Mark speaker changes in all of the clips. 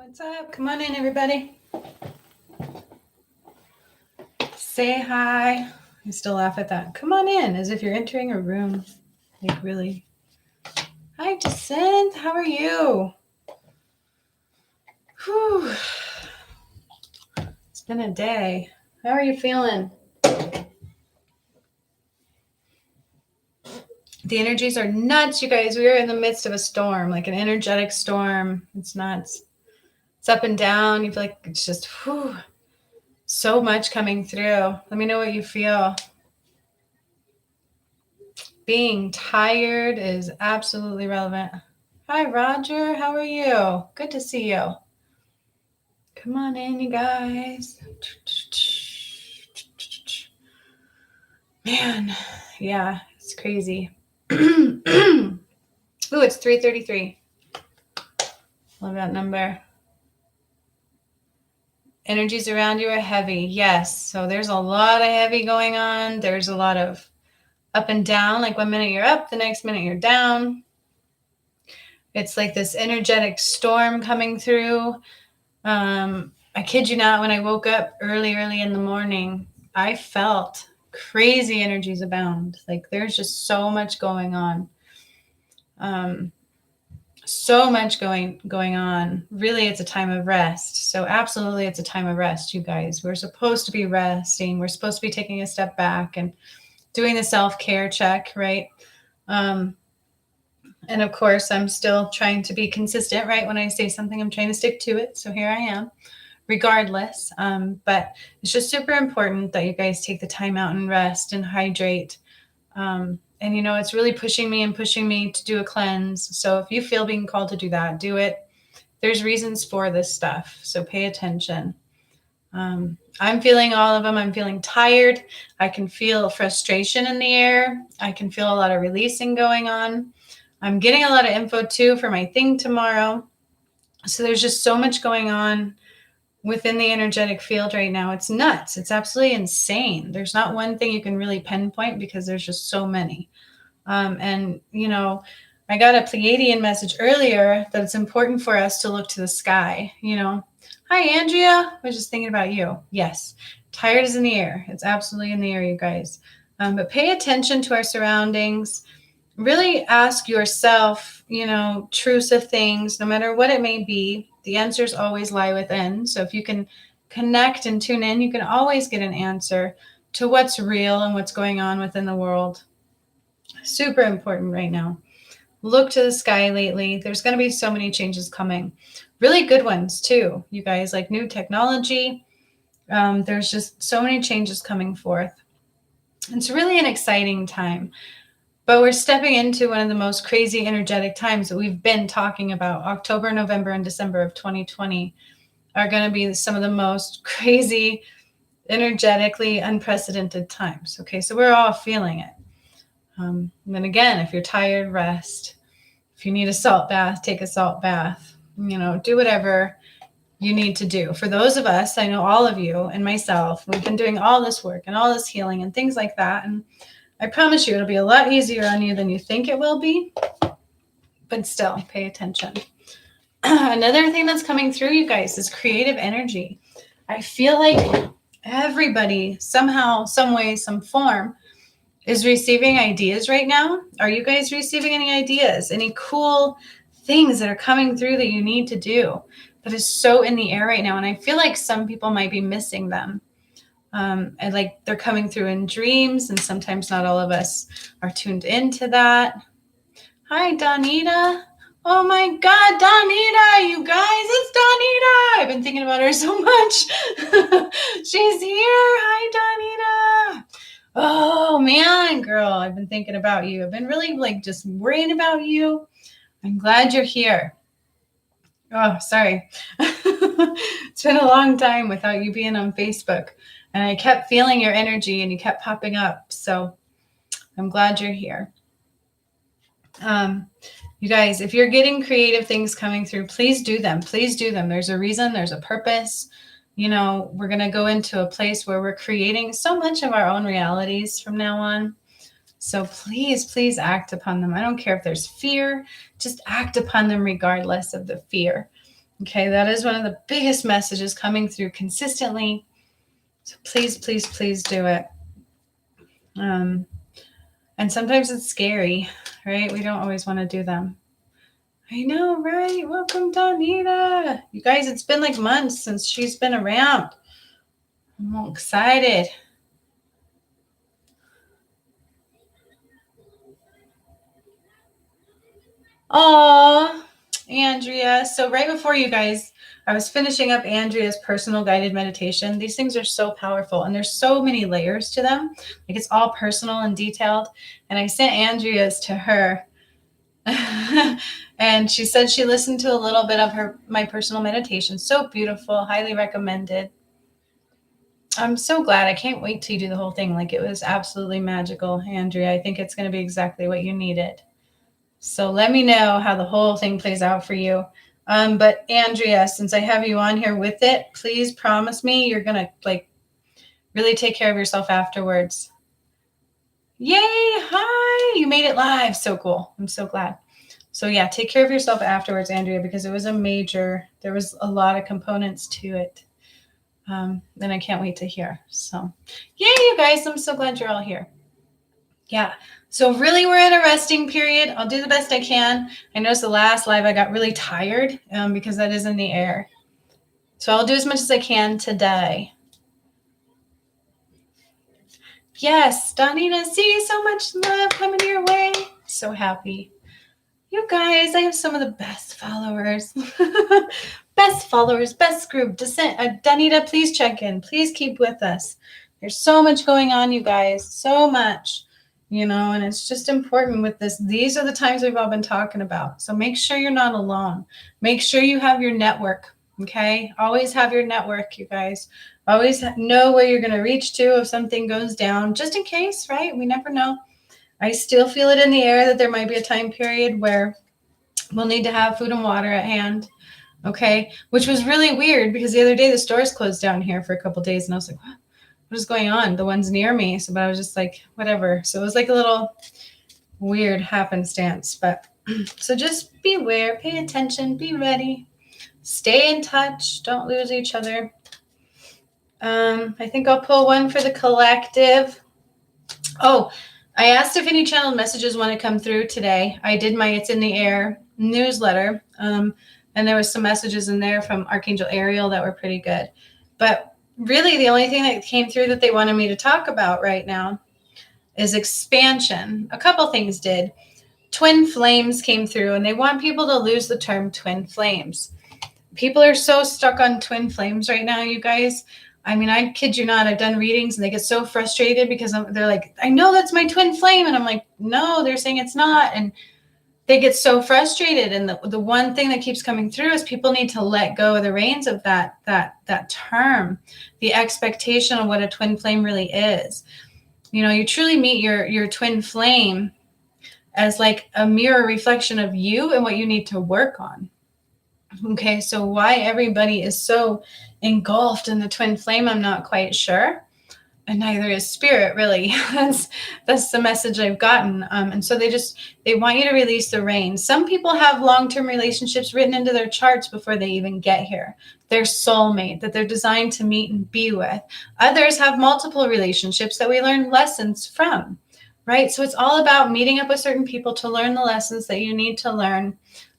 Speaker 1: What's up? Come on in, everybody. Say hi. I still laugh at that. Come on in, as if you're entering a room. Like, really. Hi, Jacinth. How are you? Whew. It's been a day. How are you feeling? The energies are nuts, you guys. We are in the midst of a storm, like an energetic storm. It's nuts. It's up and down. You feel like it's just so much coming through. Let me know what you feel. Being tired is absolutely relevant. Hi, Roger. How are you? Good to see you. Come on in, you guys. Man, yeah, it's crazy. Ooh, it's 3:33. Love that number. Energies around you are heavy. Yes. So there's a lot of heavy going on. There's a lot of up and down. Like 1 minute you're up, the next minute you're down. It's like this energetic storm coming through. I kid you not, when I woke up early in the morning, I felt crazy energies abound. Like there's just so much going on. So much going on. Really, it's a time of rest. So absolutely, it's a time of rest, you guys. We're supposed to be resting. We're supposed to be taking a step back and doing the self-care check, right? And of course, I'm still trying to be consistent, right? When I say something, I'm trying to stick to it. So here I am, regardless. But it's just super important that you guys take the time out and rest and hydrate. And, you know, it's really pushing me to do a cleanse. So if you feel being called to do that, do it. There's reasons for this stuff. So pay attention. I'm feeling all of them. I'm feeling tired. I can feel frustration in the air. I can feel a lot of releasing going on. I'm getting a lot of info too for my thing tomorrow. So there's just so much going on within the energetic field right now. It's nuts. It's absolutely insane. There's not one thing you can really pinpoint because there's just so many. And, you know, I got a Pleiadian message earlier that it's important for us to look to the sky, you know. Hi, Andrea. I was just thinking about you. Yes. Tired is in the air. It's absolutely in the air, you guys. But pay attention to our surroundings. Really ask yourself, you know, truths of things, no matter what it may be. The answers always lie within. So if you can connect and tune in, you can always get an answer to what's real and what's going on within the world. Super important right now. Look to the sky lately. There's going to be so many changes coming. Really good ones too, you guys, like new technology. There's just so many changes coming forth. It's really an exciting time. But we're stepping into one of the most crazy energetic times that we've been talking about. October, November, and December of 2020 are going to be some of the most crazy, energetically unprecedented times. Okay, so we're all feeling it. And then again, if you're tired, rest. If you need a salt bath, take a salt bath. You know, do whatever you need to do. For those of us, I know all of you and myself, we've been doing all this work and all this healing and things like that. And I promise you, it'll be a lot easier on you than you think it will be. But still, pay attention. Another thing that's coming through, you guys, is creative energy. I feel like everybody, somehow, some way, some form, is receiving ideas right now. Are you guys receiving any ideas? Any cool things that are coming through that you need to do? That is so in the air right now. And I feel like some people might be missing them. And like they're coming through in dreams, and sometimes not all of us are tuned into that. Hi, Donita. Oh my God, Donita, you guys, it's Donita. I've been thinking about her so much. She's here. Hi, Donita. Oh man, girl, I've been thinking about you. I've been really like just worrying about you. I'm glad you're here. Oh, sorry. It's been a long time without you being on Facebook, and I kept feeling your energy and you kept popping up. So I'm glad you're here. You guys, if you're getting creative things coming through, please do them. Please do them. There's a reason, there's a purpose. You know, we're going to go into a place where we're creating so much of our own realities from now on. So please act upon them. I don't care if there's fear, just act upon them regardless of the fear. Okay, that is one of the biggest messages coming through consistently. So please, please, please do it. And sometimes it's scary, right? We don't always want to do them. I know, right? Welcome, Donita. You guys, it's been like months since she's been around. I'm all excited. Aw, Andrea. So right before you guys, I was finishing up Andrea's personal guided meditation. These things are so powerful and there's so many layers to them. Like it's all personal and detailed. And I sent Andrea's to her. And she said she listened to a little bit of my personal meditation. So beautiful, highly recommended. I'm so glad. I can't wait till you do the whole thing. Like it was absolutely magical, Andrea. I think it's going to be exactly what you needed. So let me know how the whole thing plays out for you. But Andrea, since I have you on here with it, please promise me you're going to like really take care of yourself afterwards. Yay. Hi. You made it live. So cool. I'm so glad. So yeah, take care of yourself afterwards, Andrea, because it was there was a lot of components to it. And I can't wait to hear. So yay, you guys. I'm so glad you're all here. Yeah. So really we're in a resting period. I'll do the best I can. I noticed the last live I got really tired because that is in the air. So I'll do as much as I can today. Yes, Donita, see so much love coming your way. So happy. You guys, I have some of the best followers. Best followers, best group. Donita, please check in. Please keep with us. There's so much going on, you guys. So much. And it's just important with this. These are the times we've all been talking about. So make sure you're not alone. Make sure you have your network. Okay. Always have your network, you guys. Always know where you're going to reach to if something goes down, just in case, right? We never know. I still feel it in the air that there might be a time period where we'll need to have food and water at hand. Okay. Which was really weird because the other day the stores closed down here for a couple of days and I was like, what is going on? The ones near me. So, but I was just like, whatever. So it was like a little weird happenstance, but so just beware, pay attention, be ready, stay in touch. Don't lose each other. I think I'll pull one for the collective. Oh, I asked if any channeled messages want to come through today. I did my It's in the Air newsletter. And there was some messages in there from Archangel Ariel that were pretty good. But really the only thing that came through that they wanted me to talk about right now is expansion. A couple things did. Twin flames came through and they want people to lose the term twin flames. People are so stuck on twin flames right now, you guys. I mean, I kid you not, I've done readings and they get so frustrated because they're like, I know that's my twin flame. And I'm like, no, they're saying it's not. And they get so frustrated. And the one thing that keeps coming through is people need to let go of the reins of that term, the expectation of what a twin flame really is. You truly meet your twin flame as like a mirror reflection of you and what you need to work on. Okay, so why everybody is so engulfed in the twin flame, I'm not quite sure. And neither is spirit, really. That's the message I've gotten. And so they want you to release the reins. Some people have long-term relationships written into their charts before they even get here. Their soulmate that they're designed to meet and be with. Others have multiple relationships that we learn lessons from, right? So it's all about meeting up with certain people to learn the lessons that you need to learn.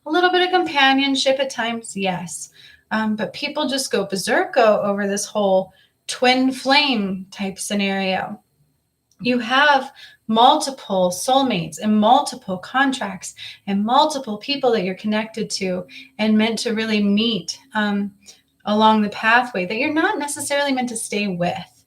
Speaker 1: A little bit of companionship at times, yes. But people just go berserko over this whole twin flame type scenario. You have multiple soulmates and multiple contracts and multiple people that you're connected to and meant to really meet along the pathway that you're not necessarily meant to stay with,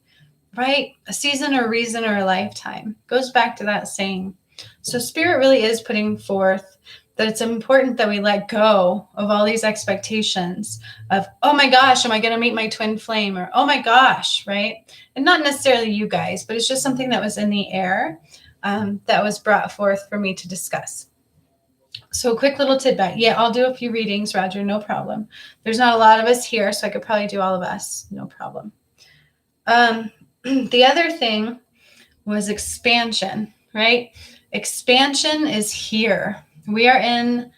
Speaker 1: right? A season or a reason or a lifetime goes back to that saying. So spirit really is putting forth that it's important that we let go of all these expectations of, oh my gosh, am I going to meet my twin flame? Or, oh my gosh, right? And not necessarily you guys, but it's just something that was in the air that was brought forth for me to discuss. So a quick little tidbit. Yeah, I'll do a few readings, Roger, no problem. There's not a lot of us here, so I could probably do all of us, no problem. The other thing was expansion, right? Expansion is here. We are in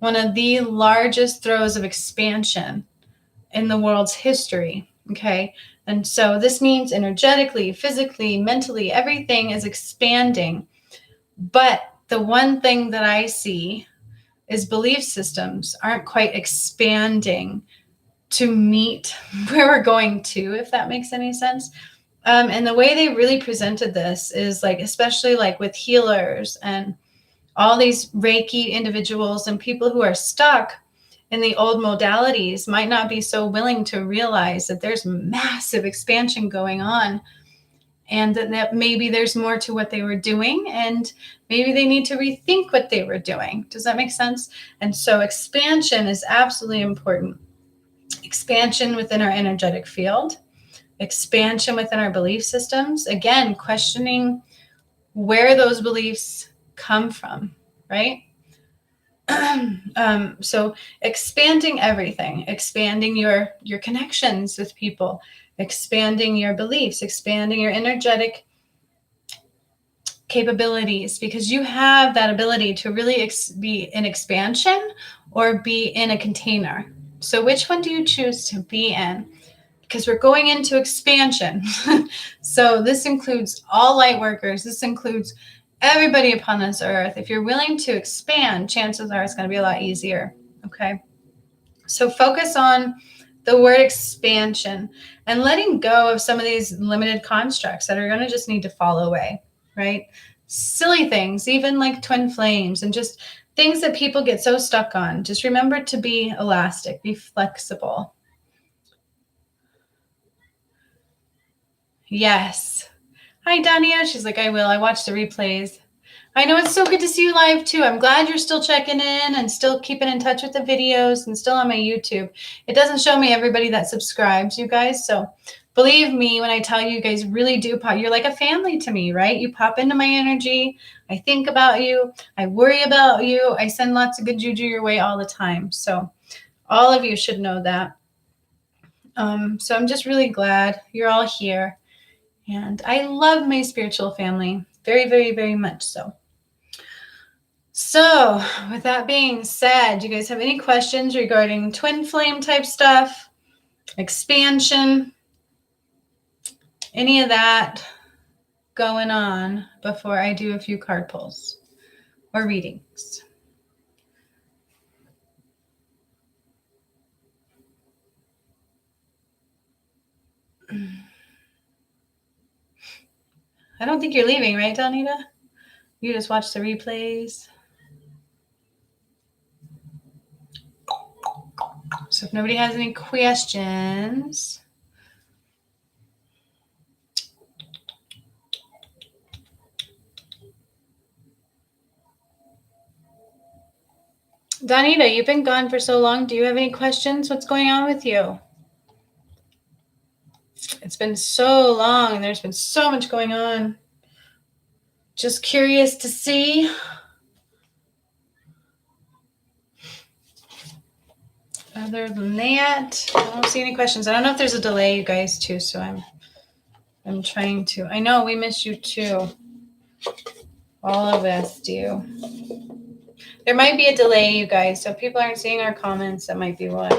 Speaker 1: one of the largest throes of expansion in the world's history. Okay. And so this means energetically, physically, mentally, everything is expanding. But the one thing that I see is belief systems aren't quite expanding to meet where we're going to, if that makes any sense. And the way they really presented this is like, especially like with healers and all these Reiki individuals and people who are stuck in the old modalities might not be so willing to realize that there's massive expansion going on, and that maybe there's more to what they were doing, and maybe they need to rethink what they were doing. Does that make sense? And so expansion is absolutely important. Expansion within our energetic field, expansion within our belief systems. Again, questioning where those beliefs come from, right? So expanding everything, expanding your connections with people, expanding your beliefs, expanding your energetic capabilities, because you have that ability to really be in expansion or be in a container. So which one do you choose to be in? Because we're going into expansion. So this includes all light workers. This includes everybody upon this earth. If you're willing to expand, chances are it's going to be a lot easier. Okay. So focus on the word expansion and letting go of some of these limited constructs that are going to just need to fall away, right? Silly things, even like twin flames and just things that people get so stuck on. Just remember to be elastic, be flexible. Yes. Hi, Dania. She's like, I will. I watch the replays. I know, it's so good to see you live too. I'm glad you're still checking in and still keeping in touch with the videos and still on my YouTube. It doesn't show me everybody that subscribes, you guys. So believe me when I tell you, you guys really do pop. You're like a family to me, right? You pop into my energy. I think about you. I worry about you. I send lots of good juju your way all the time. So all of you should know that. So I'm just really glad you're all here. And I love my spiritual family very, very, very much so. So with that being said, do you guys have any questions regarding twin flame type stuff, expansion, any of that going on before I do a few card pulls or readings? I don't think you're leaving, right, Donita? You just watch the replays. So if nobody has any questions, Donita, you've been gone for so long. Do you have any questions? What's going on with you? It's been so long and there's been so much going on. Just curious to see. Other than that, I don't see any questions. I don't know if there's a delay, you guys, too. So I'm trying to. I know we miss you too. All of us do. There might be a delay, you guys. So if people aren't seeing our comments, that might be why.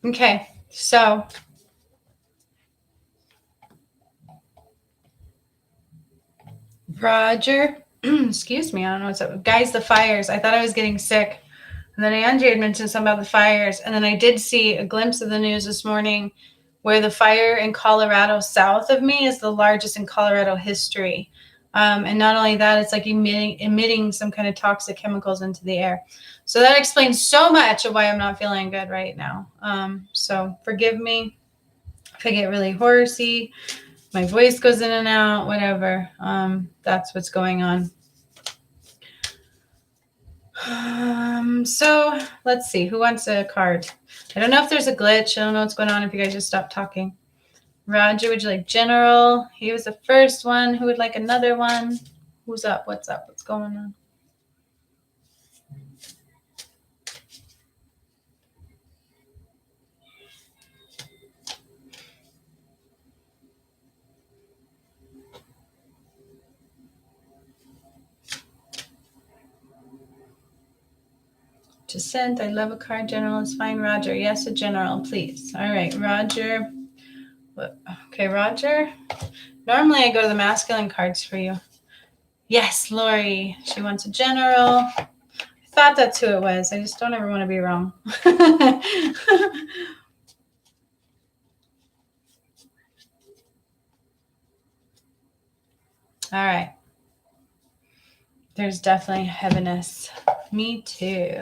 Speaker 1: Okay, so Roger, excuse me, I don't know what's up. Guys, the fires. I thought I was getting sick. And then Angie had mentioned something about the fires. And then I did see a glimpse of the news this morning where the fire in Colorado south of me is the largest in Colorado history. And not only that, it's like emitting some kind of toxic chemicals into the air. So that explains so much of why I'm not feeling good right now. So forgive me if I get really horsey, my voice goes in and out, whatever. That's what's going on. So let's see. Who wants a card? I don't know if there's a glitch. I don't know what's going on if you guys just stop talking. Roger, would you like general? He was the first one. Who would like another one? Who's up? What's up? What's going on? Descent, I love a card. General is fine. Roger, yes, a general, please. All right, Roger. Okay, Roger. Normally I go to the masculine cards for you. Yes, Lori. She wants a general. I thought that's who it was. I just don't ever want to be wrong. All right. There's definitely heaviness. Me too.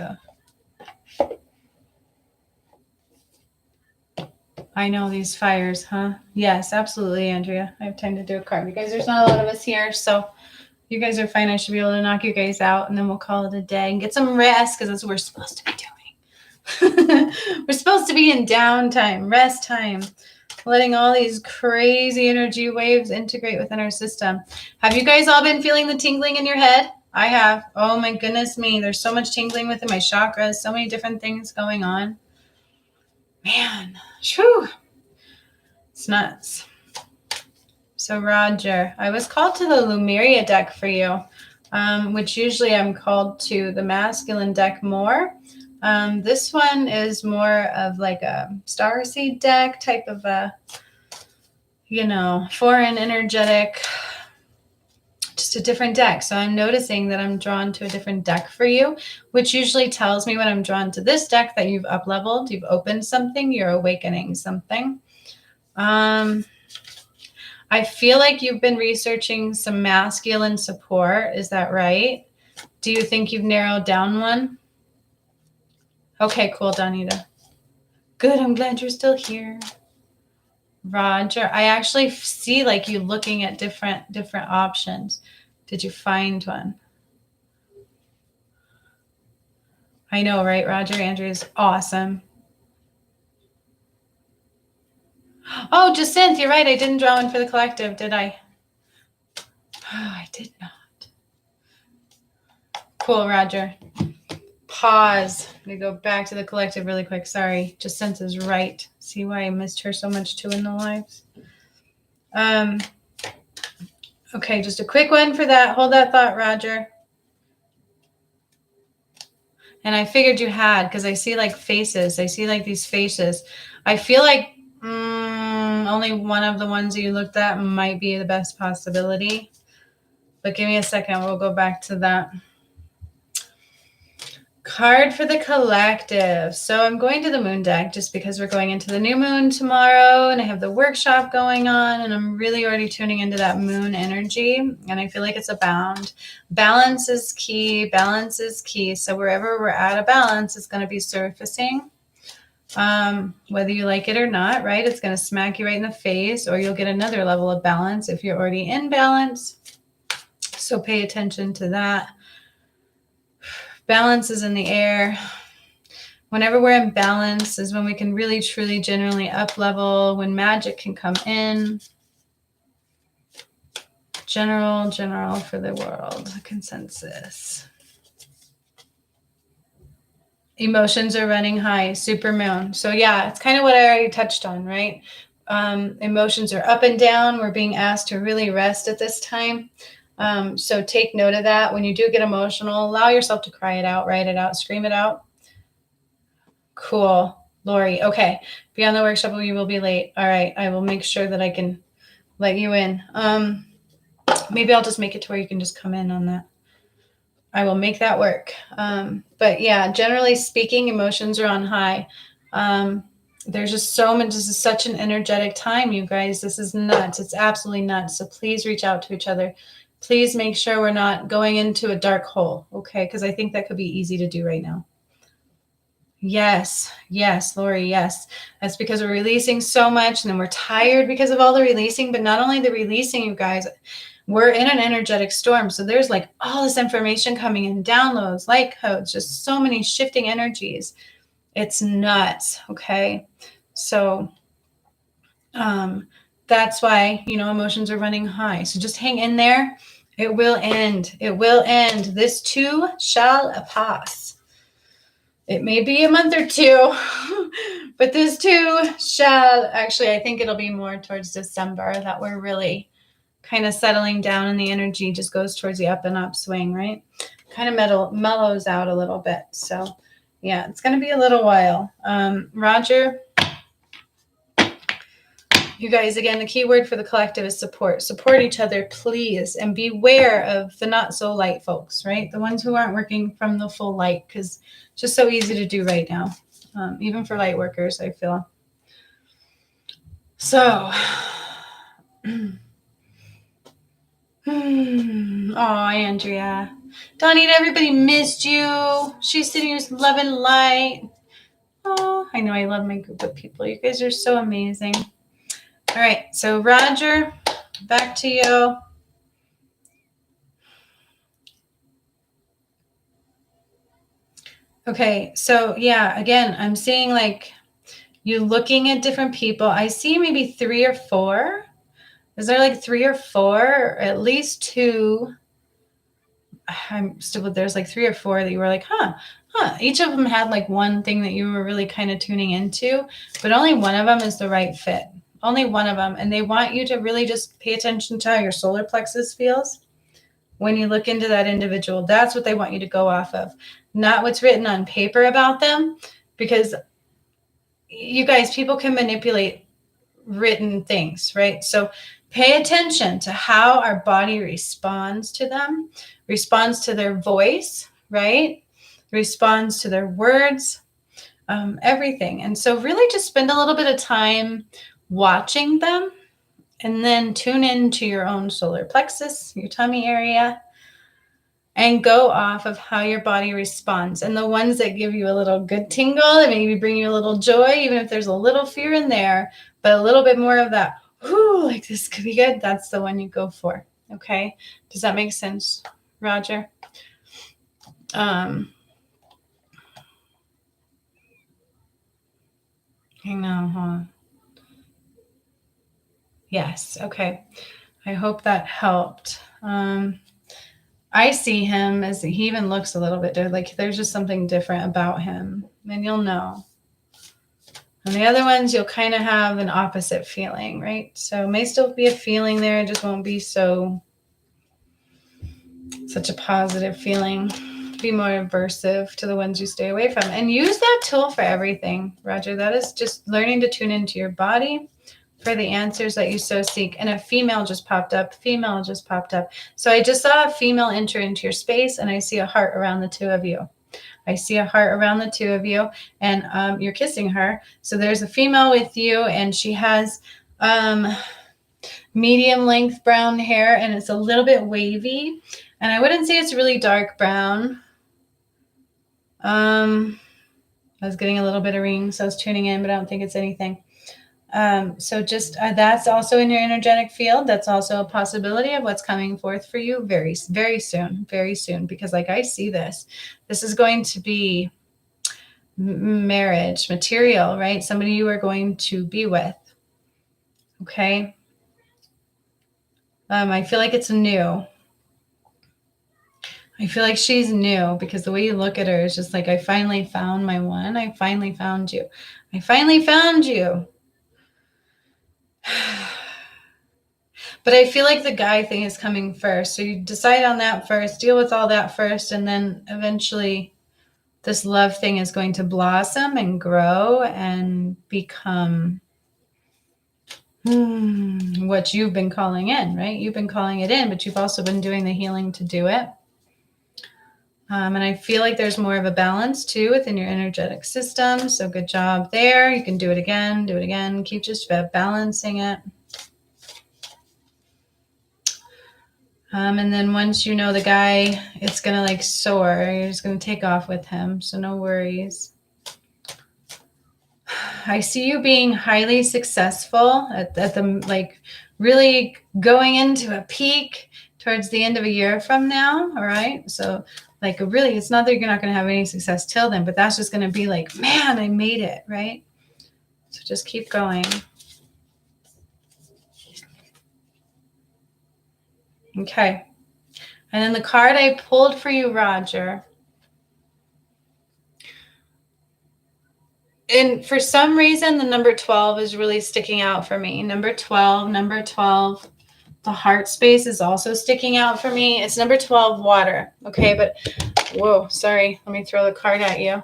Speaker 1: I know these fires, huh? Yes, absolutely, Andrea. I have time to do a card because there's not a lot of us here. So you guys are fine. I should be able to knock you guys out and then we'll call it a day and get some rest because that's what we're supposed to be doing. We're supposed to be in downtime, rest time, letting all these crazy energy waves integrate within our system. Have you guys all been feeling the tingling in your head? I have. Oh my goodness me. There's so much tingling within my chakras, so many different things going on. Man, whew. It's nuts. So Roger, I was called to the Lumeria deck for you, which usually I'm called to the masculine deck more. This one is more of like a starseed deck type of a, foreign energetic, just a different deck. So I'm noticing that I'm drawn to a different deck for you, which usually tells me when I'm drawn to this deck that you've up-leveled, you've opened something, you're awakening something. I feel like you've been researching some masculine support. Is that right? Do you think you've narrowed down one? Okay, cool, Donita. Good, I'm glad you're still here. Roger, I actually see like you looking at different options. Did you find one? I know, right, Roger? Andrew's awesome. Oh, Jacinth, you're right. I didn't draw one for the collective, did I? Oh, I did not. Cool, Roger. Pause. I'm going to go back to the collective really quick. Sorry. Jacinth is right. See why I missed her so much too in the lives? Okay, just a quick one for that. Hold that thought, Roger. And I figured you had because I see like faces. I see like these faces. I feel like only one of the ones that you looked at might be the best possibility. But give me a second. We'll go back to that. Card for the collective. So I'm going to the moon deck just because we're going into the new moon tomorrow and I have the workshop going on and I'm really already tuning into that moon energy and I feel like it's abound. Balance is key. Balance is key. So wherever we're out of balance, it's going to be surfacing. Whether you like it or not, right? It's going to smack you right in the face or you'll get another level of balance if you're already in balance. So pay attention to that. Balance is in the air. Whenever we're in balance is when we can really, truly, generally up level, when magic can come in. General for the world, consensus. Emotions are running high, super moon. So yeah, it's kind of what I already touched on, right? Emotions are up and down. We're being asked to really rest at this time. So take note of that. When you do get emotional, allow yourself to cry it out, write it out, scream it out. Cool. Lori. Okay. Be on the workshop or you will be late. All right. I will make sure that I can let you in. Maybe I'll just make it to where you can just come in on that. I will make that work. But yeah, generally speaking, emotions are on high. There's just so much. This is such an energetic time, you guys. This is nuts. It's absolutely nuts. So please reach out to each other. Please make sure we're not going into a dark hole. Okay. Because I think that could be easy to do right now. Yes, Lori, yes. That's because we're releasing so much and then we're tired because of all the releasing, but not only the releasing, you guys, we're in an energetic storm. So there's like all this information coming in, downloads, light codes, just so many shifting energies. It's nuts, okay? So that's why, you know, emotions are running high. So just hang in there. It will end. It will end. This too shall pass. It may be a month or two, but this too shall, actually, I think it'll be more towards December that we're really kind of settling down and the energy just goes towards the up and up swing, right? Kind of mellows out a little bit. So yeah, it's going to be a little while. Roger, you guys, again, the key word for the collective is support. Support each other, please, and beware of the not so light folks, right? The ones who aren't working from the full light, because it's just so easy to do right now, even for light workers, I feel. So, oh, Andrea. Donnie, everybody missed you. She's sitting here loving light. Oh, I know I love my group of people. You guys are so amazing. All right, so Roger, back to you. Okay, so yeah, again, I'm seeing like you looking at different people. I see maybe 3 or 4. Is there like 3 or 4, or at least 2? There's like 3 or 4 that you were like, huh. Each of them had like one thing that you were really kind of tuning into, but only one of them is the right fit. Only one of them. And they want you to really just pay attention to how your solar plexus feels when you look into that individual. That's what they want you to go off of, not what's written on paper about them, because you guys, people can manipulate written things, right? So pay attention to how our body responds to them, responds to their voice, right? Responds to their words, everything. And so really just spend a little bit of time watching them, and then tune into your own solar plexus, your tummy area, and go off of how your body responds. And the ones that give you a little good tingle, that maybe bring you a little joy, even if there's a little fear in there, but a little bit more of that, whoo, like this could be good, that's the one you go for. Okay? Does that make sense, Roger? I know, huh? Yes. Okay. I hope that helped. I see him as he even looks a little bit different. Like there's just something different about him, and you'll know. And the other ones, you'll kind of have an opposite feeling, right? So it may still be a feeling there. It just won't be such a positive feeling. Be more aversive to the ones you stay away from. And use that tool for everything, Roger. That is just learning to tune into your body for the answers that you so seek. And a female just popped up. Female just popped up. So I just saw a female enter into your space, and I see a heart around the two of you. I see a heart around the two of you, and you're kissing her. So there's a female with you, and she has medium length brown hair, and it's a little bit wavy. And I wouldn't say it's really dark brown. I was getting a little bit of rings. So I was tuning in, but I don't think it's anything. So just that's also in your energetic field. That's also a possibility of what's coming forth for you very, very soon, because like I see this is going to be marriage material, right? Somebody you are going to be with. Okay. I feel like it's new. I feel like she's new because the way you look at her is just like, I finally found my one. I finally found you. I finally found you. But I feel like the guy thing is coming first. So you decide on that first, deal with all that first, and then eventually this love thing is going to blossom and grow and become what you've been calling in, right? You've been calling it in, but you've also been doing the healing to do it. And I feel like there's more of a balance too within your energetic system. So good job there. You can do it again. Keep just balancing it. And then once you know the guy, it's going to like soar. You're just going to take off with him. So no worries. I see you being highly successful at the, like really going into a peak towards the end of a year from now. All right. So like really, it's not that you're not going to have any success till then, but that's just going to be like, man, I made it. Right. So just keep going. Okay. And then the card I pulled for you, Roger. And for some reason, the number 12 is really sticking out for me. Number 12. The heart space is also sticking out for me. It's number 12, water. Okay, but whoa, sorry. Let me throw the card at you.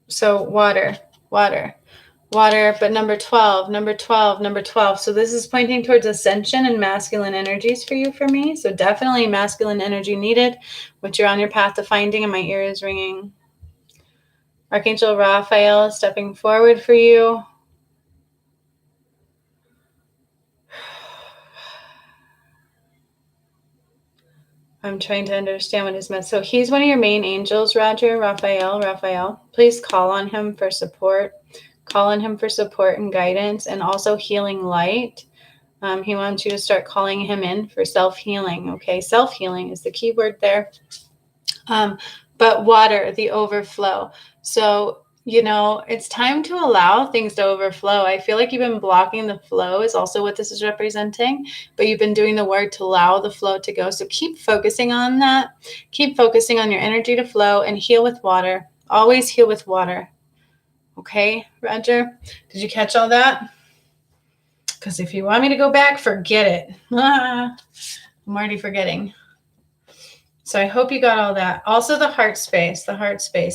Speaker 1: So water, but number 12. So this is pointing towards ascension and masculine energies for you, for me. So definitely masculine energy needed, which you're on your path to finding, and my ear is ringing. Archangel Raphael is stepping forward for you. I'm trying to understand what is meant. So he's one of your main angels, Roger, Raphael. Please call on him for support. Call on him for support and guidance, and also healing light. He wants you to start calling him in for self-healing. Okay, self-healing is the key word there. But water, the overflow. So, it's time to allow things to overflow. I feel like you've been blocking the flow is also what this is representing, but you've been doing the work to allow the flow to go. So keep focusing on that. Keep focusing on your energy to flow and heal with water. Always heal with water. Okay, Roger? Did you catch all that? Because if you want me to go back, forget it. I'm already forgetting. So I hope you got all that. Also the heart space.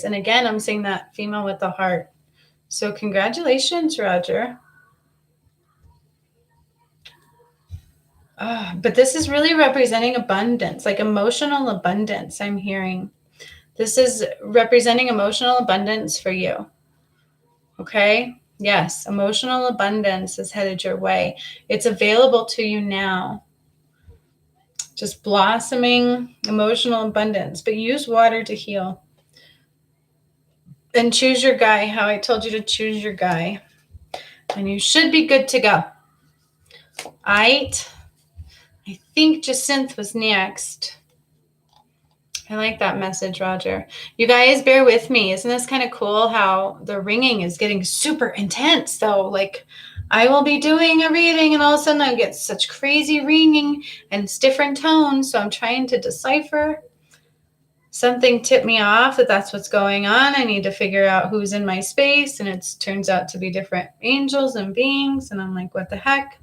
Speaker 1: And again, I'm seeing that female with the heart. So congratulations, Roger. But this is really representing abundance, like emotional abundance, I'm hearing. This is representing emotional abundance for you. Okay? Yes, emotional abundance is headed your way. It's available to you now. Just blossoming emotional abundance, but use water to heal. And choose your guy, how I told you to choose your guy. And you should be good to go. I think Jacinth was next. I like that message, Roger. You guys bear with me. Isn't this kind of cool how the ringing is getting super intense though? Like I will be doing a reading and all of a sudden I get such crazy ringing and it's different tones. So I'm trying to decipher. Something tipped me off that that's what's going on. I need to figure out who's in my space. And it turns out to be different angels and beings. And I'm like, what the heck?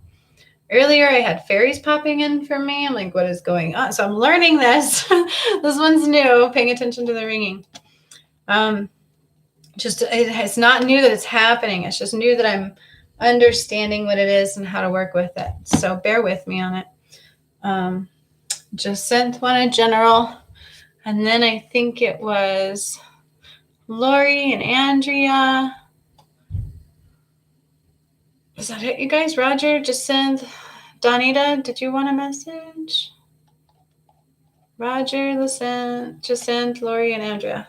Speaker 1: Earlier, I had fairies popping in for me. I'm like, what is going on? So I'm learning this. This one's new, paying attention to the ringing. It's not new that it's happening. It's just new that I'm understanding what it is and how to work with it. So bear with me on it. Just sent one a general. And then I think it was Lori and Andrea. Is that it, you guys? Roger, Jacinth, Donita, did you want a message? Roger, listen, Jacinth, Lori, and Andrea.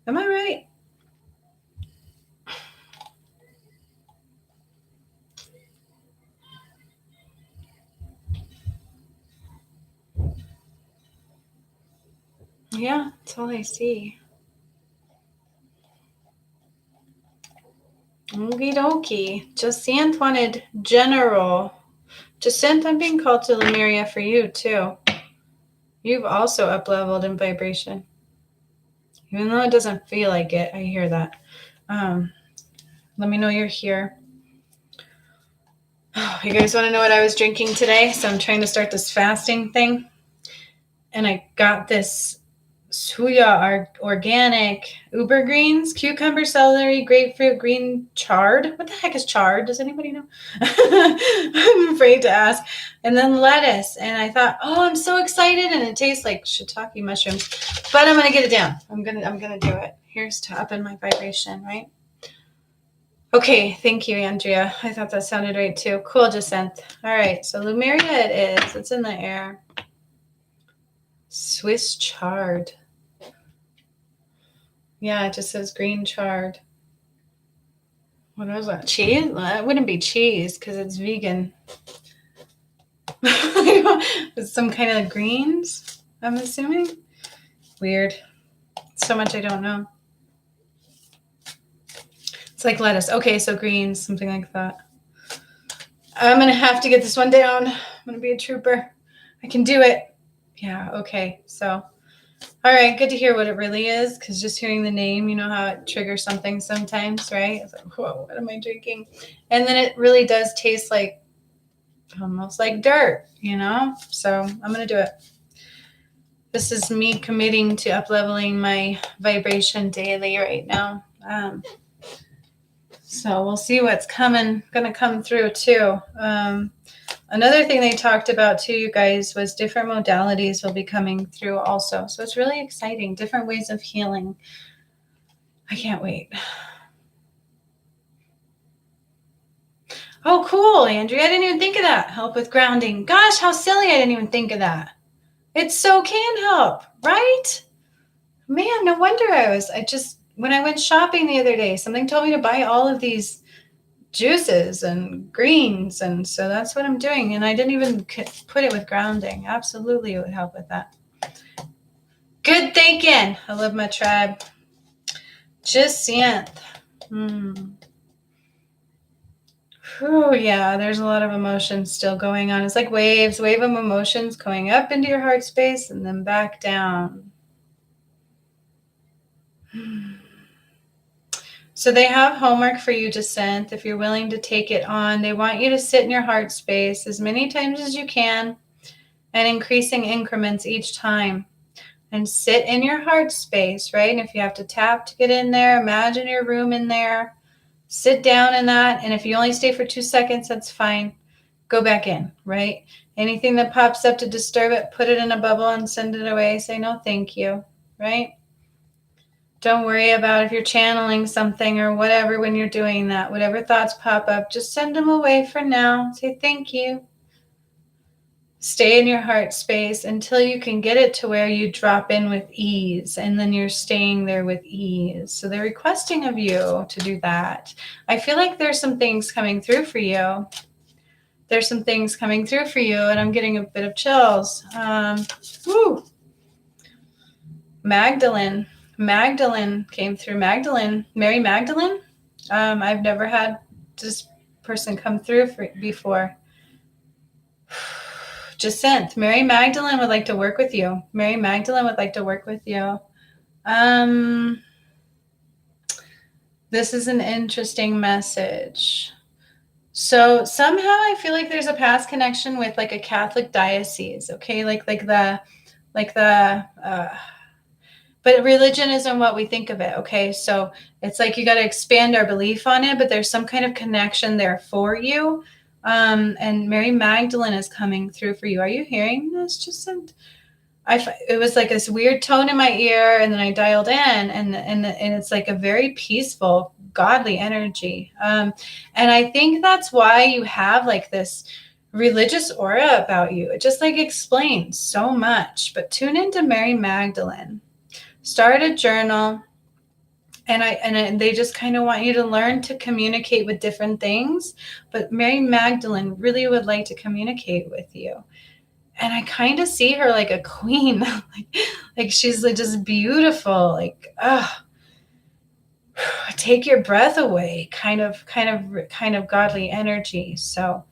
Speaker 1: Am I right? Yeah, that's all I see. Okie dokie. Jacinth wanted general. Jacinth, I'm being called to Lemuria for you, too. You've also up-leveled in vibration. Even though it doesn't feel like it, I hear that. Let me know you're here. You guys want to know what I was drinking today? So I'm trying to start this fasting thing. And I got this Suya organic uber greens, cucumber, celery, grapefruit, green chard. What the heck is chard? Does anybody know? I'm afraid to ask. And then lettuce. And I thought, oh, I'm so excited. And it tastes like shiitake mushrooms. But I'm gonna get it down. I'm gonna do it. Here's to up in my vibration, right? Okay, thank you, Andrea. I thought that sounded right too. Cool, Jacinth. All right, so Lemuria it is. It's in the air. Swiss chard. Yeah, it just says green chard. What was that? Cheese? Well, it wouldn't be cheese because it's vegan. It's some kind of greens, I'm assuming. Weird. So much I don't know. It's like lettuce. Okay, so greens, something like that. I'm going to have to get this one down. I'm going to be a trooper. I can do it. Yeah, okay. So, all right, good to hear what it really is, because just hearing the name, you know how it triggers something sometimes, right? It's like, whoa, what am I drinking? And then it really does taste like almost like dirt, you know? So I'm going to do it. This is me committing to up-leveling my vibration daily right now. So we'll see what's going to come through too. Another thing they talked about too, you guys, was different modalities will be coming through also. So it's really exciting. Different ways of healing. I can't wait. Oh, cool, Andrea. I didn't even think of that. Help with grounding. Gosh, how silly. I didn't even think of that. It so can help, right? Man, no wonder when I went shopping the other day, something told me to buy all of these juices and greens. And so that's what I'm doing. And I didn't even put it with grounding. Absolutely, it would help with that. Good thinking. I love my tribe. Jacinth. Oh, yeah, there's a lot of emotions still going on. It's like wave of emotions going up into your heart space and then back down. So they have homework for you, Jacinth, if you're willing to take it on. They want you to sit in your heart space as many times as you can and increasing increments each time. And sit in your heart space, right? And if you have to tap to get in there, imagine your room in there. Sit down in that. And if you only stay for 2 seconds, that's fine. Go back in, right? Anything that pops up to disturb it, put it in a bubble and send it away. Say no, thank you, right? Don't worry about if you're channeling something or whatever when you're doing that. Whatever thoughts pop up, just send them away for now. Say thank you. Stay in your heart space until you can get it to where you drop in with ease, and then you're staying there with ease. So they're requesting of you to do that. I feel like there's some things coming through for you. There's some things coming through for you, and I'm getting a bit of chills. Magdalene came through. Mary Magdalene. I've never had this person come through before. Jacinth, Mary Magdalene would like to work with you. Mary Magdalene would like to work with you. This is an interesting message. So somehow I feel like there's a past connection with like a Catholic diocese, okay? But religion isn't what we think of it, okay? So it's like you got to expand our belief on it, but there's some kind of connection there for you. And Mary Magdalene is coming through for you. Are you hearing this, Jacinth? It was like this weird tone in my ear, and then I dialed in, and it's like a very peaceful, godly energy. And I think that's why you have like this religious aura about you. It just like explains so much. But tune into Mary Magdalene. Start a journal, and they just kind of want you to learn to communicate with different things. But Mary Magdalene really would like to communicate with you. And I kind of see her like a queen, like she's like just beautiful, like, take your breath away, kind of godly energy. So,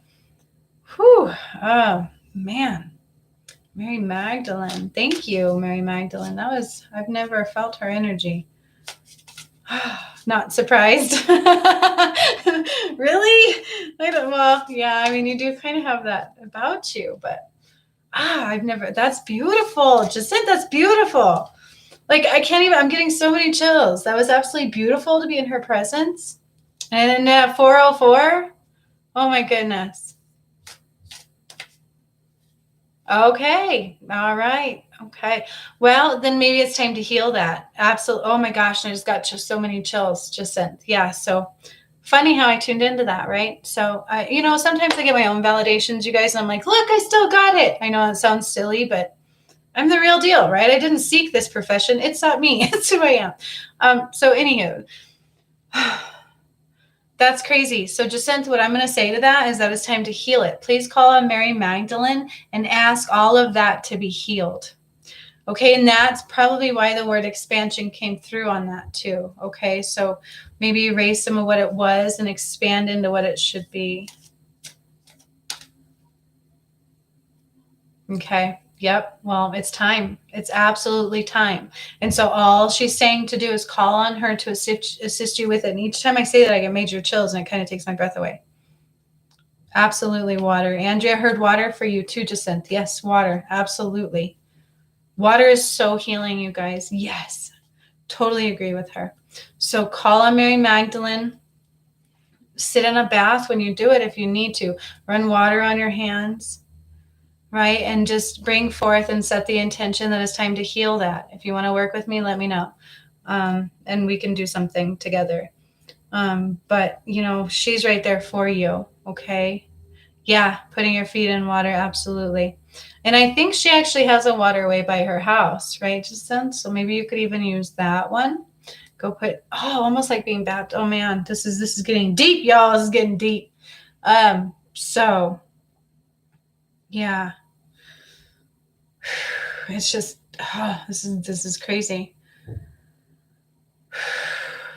Speaker 1: oh man, Mary Magdalene. Thank you, Mary Magdalene. I've never felt her energy. Not surprised. Really? Yeah, I mean, you do kind of have that about you, but that's beautiful. Jacinth, that's beautiful. Like, I'm getting so many chills. That was absolutely beautiful to be in her presence. And at 404, oh my goodness. Okay. All right. Okay. Well, then maybe it's time to heal that. Absolutely. Oh my gosh. I just got so many chills, Jacinth. Yeah. So funny how I tuned into that, right? So, sometimes I get my own validations, you guys, and I'm like, look, I still got it. I know it sounds silly, but I'm the real deal, right? I didn't seek this profession. It's not me. It's who I am. So anywho, that's crazy. So Jacinth, what I'm going to say to that is that it's time to heal it. Please call on Mary Magdalene and ask all of that to be healed. Okay, and that's probably why the word expansion came through on that too. Okay, so maybe erase some of what it was and expand into what it should be. Okay. Yep. Well, it's time. It's absolutely time. And so all she's saying to do is call on her to assist you with it. And each time I say that, I get major chills and it kind of takes my breath away. Absolutely water. Andrea heard water for you too, Jacinth. Yes, water. Absolutely. Water is so healing, you guys. Yes. Totally agree with her. So call on Mary Magdalene. Sit in a bath when you do it if you need to. Run water on your hands, right? And just bring forth and set the intention that it's time to heal that. If you want to work with me, let me know. And we can do something together. But, she's right there for you, okay? Yeah, putting your feet in water, absolutely. And I think she actually has a waterway by her house, right, Jacinth? So maybe you could even use that one. Go put, almost like being baptized. Oh man, this is getting deep, y'all. This is getting deep. So yeah. It's just this is crazy.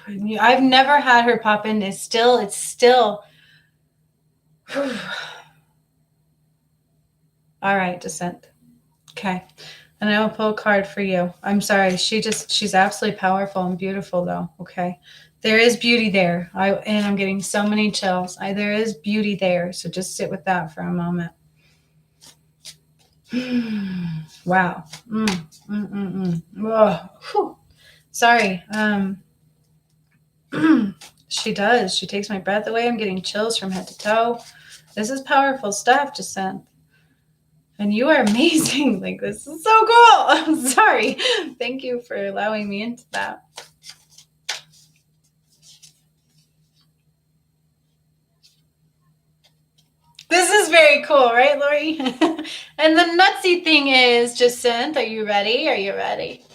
Speaker 1: I've never had her pop in. It's still all right, Descent. Okay. And I will pull a card for you. I'm sorry. She's absolutely powerful and beautiful though. Okay. There is beauty there. And I'm getting so many chills. There is beauty there. So just sit with that for a moment. Wow. Oh, sorry. She does. She takes my breath away. I'm getting chills from head to toe. This is powerful stuff, Jacinth. And you are amazing. Like, this is so cool. I'm sorry. Thank you for allowing me into that. This is very cool, right, Lori? And the nutsy thing is, Jacinth, are you ready? Are you ready?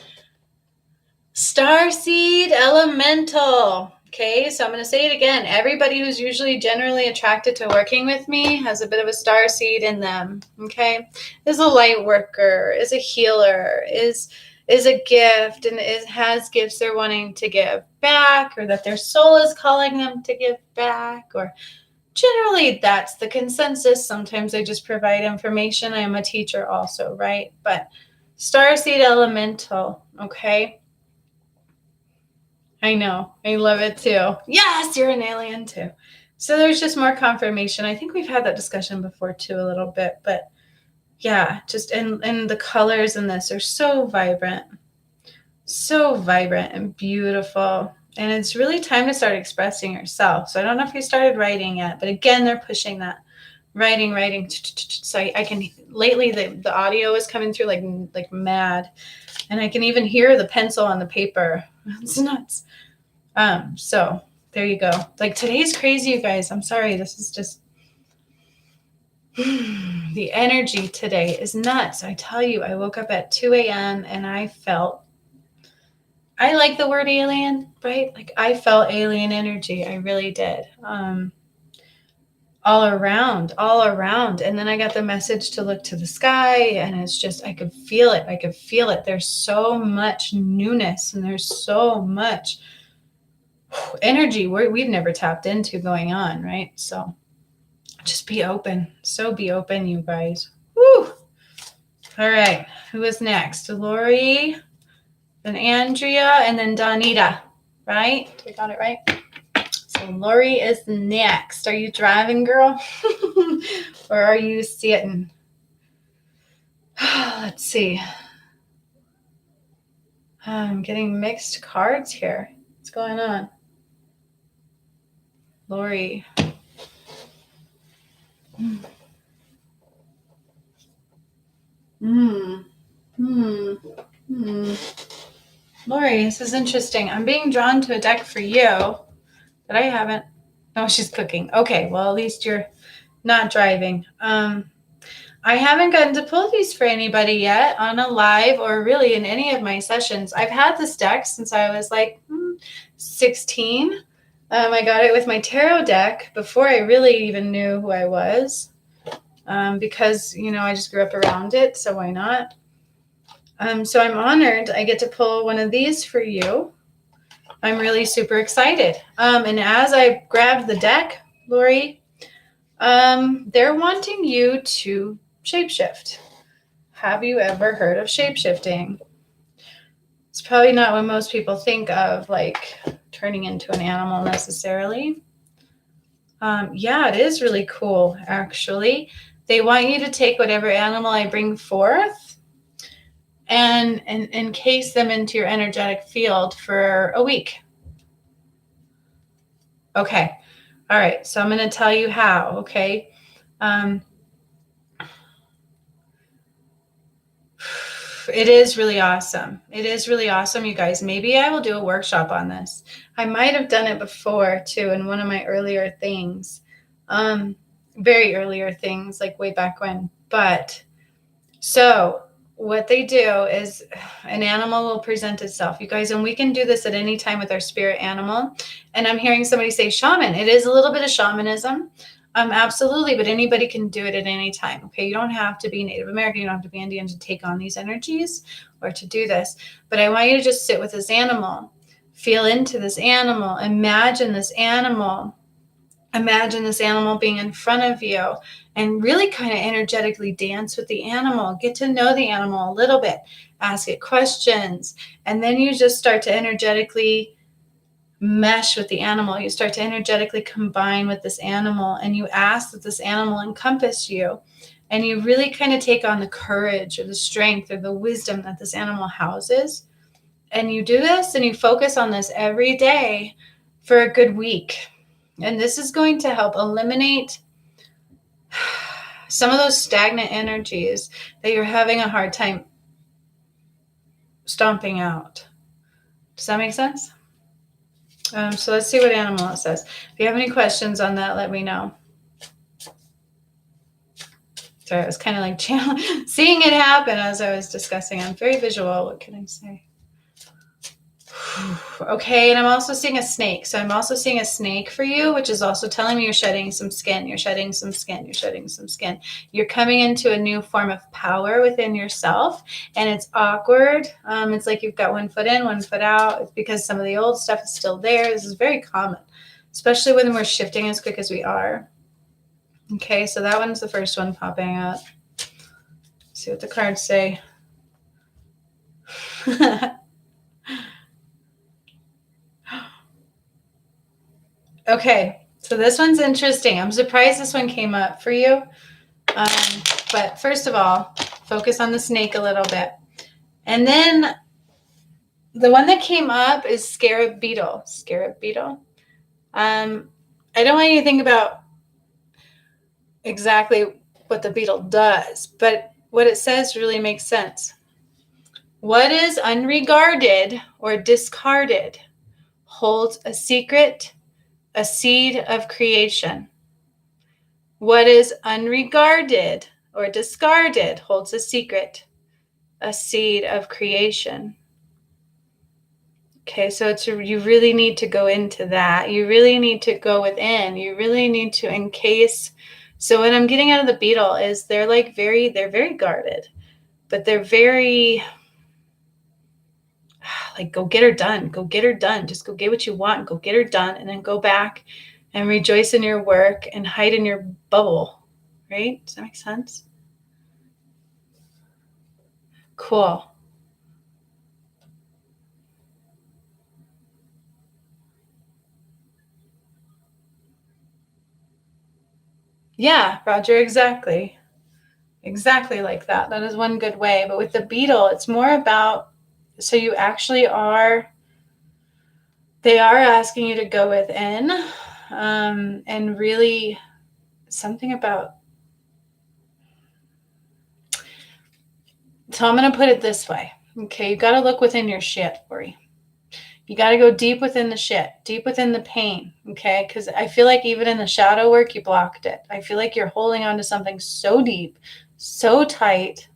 Speaker 1: Starseed Elemental. Okay, so I'm going to say it again. Everybody who's usually generally attracted to working with me has a bit of a star seed in them. Okay, is a light worker, is a healer, is a gift, and has gifts they're wanting to give back, or that their soul is calling them to give back, or generally that's the consensus. Sometimes I just provide information. I am a teacher also, right? But Starseed Elemental. Okay. I know. I love it too. Yes, you're an alien too. So there's just more confirmation. I think we've had that discussion before too a little bit, but yeah, just and the colors in this are so vibrant and beautiful. And it's really time to start expressing yourself. So I don't know if you started writing yet, but again, they're pushing that writing. So I can, lately the audio is coming through like mad, and I can even hear the pencil on the paper. It's nuts. So there you go. Like, today's crazy, you guys. I'm sorry. This is just the energy today is nuts. I tell you, I woke up at 2 a.m. and I like the word alien, right? Like, I felt alien energy. I really did. All around. And then I got the message to look to the sky, and it's just, I could feel it. There's so much newness, and there's so much energy we've never tapped into going on, right? So just be open. So be open, you guys. Woo! All right. Who is next? Lori, then Andrea, and then Donita, right? We got it right? So Lori is next. Are you driving, girl? Or are you sitting? Let's see. I'm getting mixed cards here. What's going on? Lori. Lori, this is interesting. I'm being drawn to a deck for you, but I haven't. Oh, she's cooking. Okay, well, at least you're not driving. I haven't gotten to pull these for anybody yet on a live or really in any of my sessions. I've had this deck since I was like 16. I got it with my tarot deck before I really even knew who I was, because, I just grew up around it, so why not? So I'm honored I get to pull one of these for you. I'm really super excited. And as I grabbed the deck, Lori, they're wanting you to shapeshift. Have you ever heard of shapeshifting? It's probably not what most people think of, like turning into an animal necessarily. Yeah, it is really cool, actually. They want you to take whatever animal I bring forth and encase them into your energetic field for a week. Okay. All right. So I'm going to tell you how. Okay. It is really awesome. It is really awesome, you guys. Maybe I will do a workshop on this. I might have done it before too in one of my earlier things. Very earlier things, like way back when. But so what they do is an animal will present itself, you guys, and we can do this at any time with our spirit animal. And I'm hearing somebody say shaman. It is a little bit of shamanism. Absolutely, but anybody can do it at any time. Okay, you don't have to be Native American, you don't have to be Indian to take on these energies or to do this. But I want you to just sit with this animal, feel into this animal, imagine this animal. Imagine this animal being in front of you and really kind of energetically dance with the animal. Get to know the animal a little bit. Ask it questions. And then you just start to energetically mesh with the animal. You start to energetically combine with this animal. And you ask that this animal encompass you. And you really kind of take on the courage or the strength or the wisdom that this animal houses. And you do this and you focus on this every day for a good week. And this is going to help eliminate some of those stagnant energies that you're having a hard time stomping out. Does that make sense? So let's see what animal it says. If you have any questions on that, let me know. Sorry, I was kind of like seeing it happen as I was discussing. I'm very visual. What can I say? Okay, and I'm also seeing a snake. So I'm also seeing a snake for you, which is also telling me you're shedding some skin. You're shedding some skin. You're shedding some skin. You're coming into a new form of power within yourself, and it's awkward. It's like you've got one foot in, one foot out. It's because some of the old stuff is still there. This is very common, especially when we're shifting as quick as we are. Okay, so that one's the first one popping up. Let's see what the cards say. Okay, so this one's interesting. I'm surprised this one came up for you. But first of all, focus on the snake a little bit. And then the one that came up is scarab beetle. Scarab beetle. I don't want you to think about exactly what the beetle does, but what it says really makes sense. What is unregarded or discarded holds a secret, a seed of creation. What is unregarded or discarded holds a secret, a seed of creation. Okay, so you really need to go into that. You really need to go within. You really need to encase. So what I'm getting out of the beetle is they're very guarded, but they're very like, go get her done. Go get her done. Just go get what you want. Go get her done. And then go back and rejoice in your work and hide in your bubble. Right? Does that make sense? Cool. Yeah, Roger, exactly. Exactly like that. That is one good way. But with the beetle, it's more about, so you actually they are asking you to go within and really something about, so I'm going to put it this way. Okay, you got to look within your shit, Lori. You got to go deep within the shit, deep within the pain, okay? Because I feel like even in the shadow work, you blocked it. I feel like you're holding on to something so deep, so tight,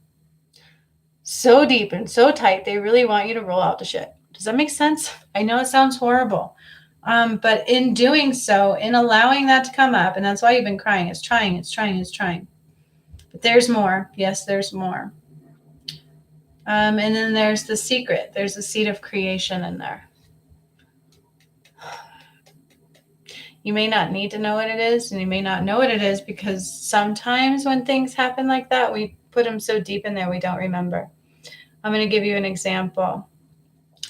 Speaker 1: so deep and so tight. They really want you to roll out the shit. Does that make sense? I know it sounds horrible. But in doing so, in allowing that to come up, and that's why you've been crying, it's trying. But there's more. Yes, there's more. And then there's the secret. There's the seed of creation in there. You may not need to know what it is, and you may not know what it is because sometimes when things happen like that, we put them so deep in there we don't remember. I'm going to give you an example.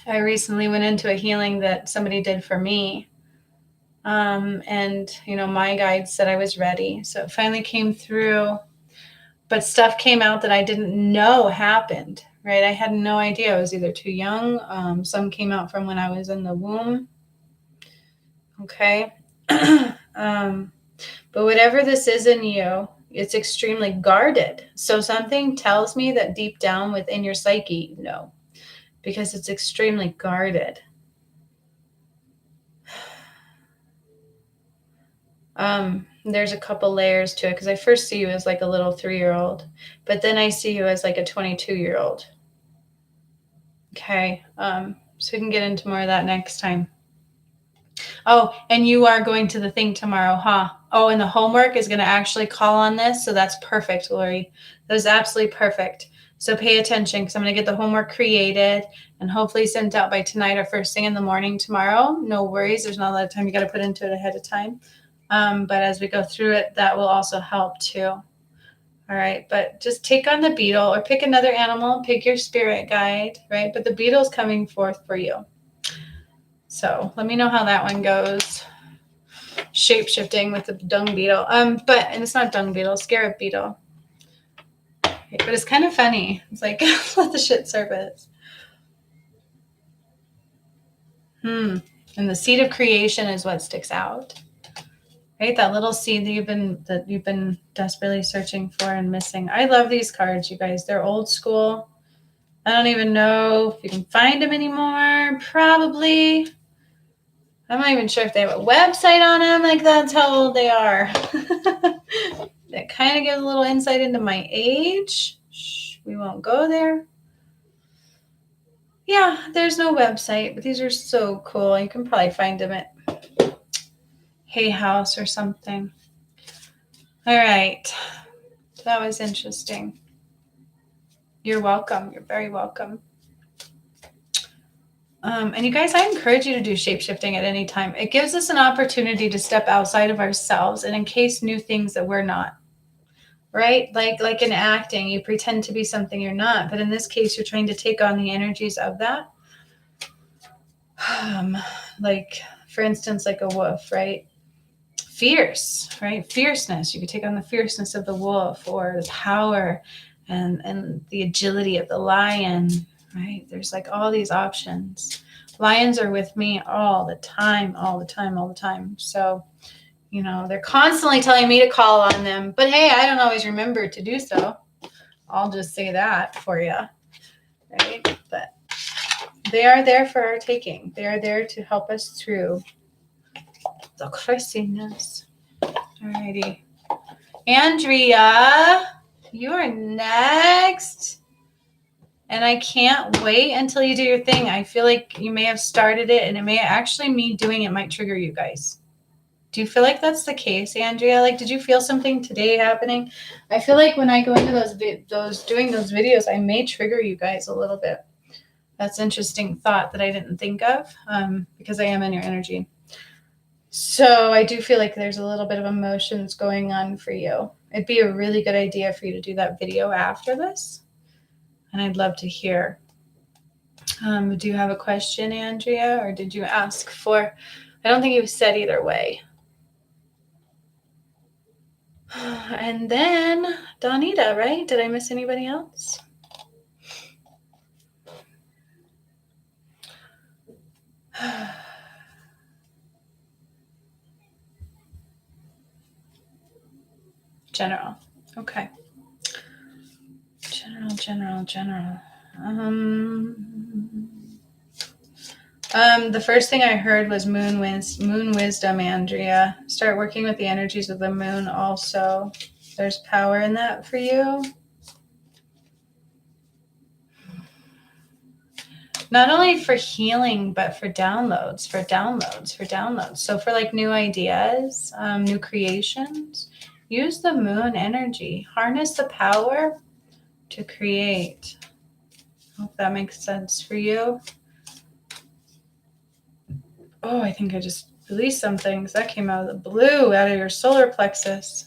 Speaker 1: I recently went into a healing that somebody did for me. And, my guide said I was ready. So it finally came through. But stuff came out that I didn't know happened, right? I had no idea. I was either too young. Some came out from when I was in the womb. Okay. But whatever this is in you, it's extremely guarded. So something tells me that deep down within your psyche, no, because it's extremely guarded. There's a couple layers to it because I first see you as like a little 3-year-old, but then I see you as like a 22-year-old. Okay. So we can get into more of that next time. Oh, and you are going to the thing tomorrow, huh? Oh, and the homework is going to actually call on this. So that's perfect, Lori. That is absolutely perfect. So pay attention because I'm going to get the homework created and hopefully sent out by tonight or first thing in the morning tomorrow. No worries. There's not a lot of time you got to put into it ahead of time. But as we go through it, that will also help too. All right. But just take on the beetle or pick another animal, pick your spirit guide, right? But the beetle's coming forth for you. So let me know how that one goes. Shape-shifting with the dung beetle. And it's not dung beetle, scarab beetle. Okay, but it's kind of funny. It's like, let the shit surface. And the seed of creation is what sticks out. Right? That little seed that you've been desperately searching for and missing. I love these cards, you guys. They're old school. I don't even know if you can find them anymore. Probably. I'm not even sure if they have a website on them. Like, that's how old they are. That kind of gives a little insight into my age. Shh, we won't go there. Yeah, there's no website, but these are so cool. You can probably find them at Hay House or something. All right. That was interesting. You're welcome. You're very welcome. And you guys, I encourage you to do shape-shifting at any time. It gives us an opportunity to step outside of ourselves and encase new things that we're not. Right? Like in acting, you pretend to be something you're not. But in this case, you're trying to take on the energies of that. Like, for instance, like a wolf, right? Fierce, right? Fierceness. You could take on the fierceness of the wolf or the power and the agility of the lion, right? There's like all these options. Lions are with me all the time. So, they're constantly telling me to call on them. But hey, I don't always remember to do so. I'll just say that for you, right? But they are there for our taking. They are there to help us through the craziness. Alrighty. Andrea, you are next. And I can't wait until you do your thing. I feel like you may have started it and it may actually, me doing it might trigger you guys. Do you feel like that's the case, Andrea? Like, did you feel something today happening? I feel like when I go into doing those videos, I may trigger you guys a little bit. That's an interesting thought that I didn't think of because I am in your energy. So I do feel like there's a little bit of emotions going on for you. It'd be a really good idea for you to do that video after this. And I'd love to hear. Do you have a question, Andrea, or did you ask for? I don't think you said either way. And then Donita, right? Did I miss anybody else? General. Okay. General. The first thing I heard was moon wisdom, Andrea. Start working with the energies of the moon also. There's power in that for you. Not only for healing, but for downloads. So for like new ideas, new creations, use the moon energy. Harness the power to create. Hope that makes sense for you. Oh, I think I just released some things. That came out of the blue, out of your solar plexus.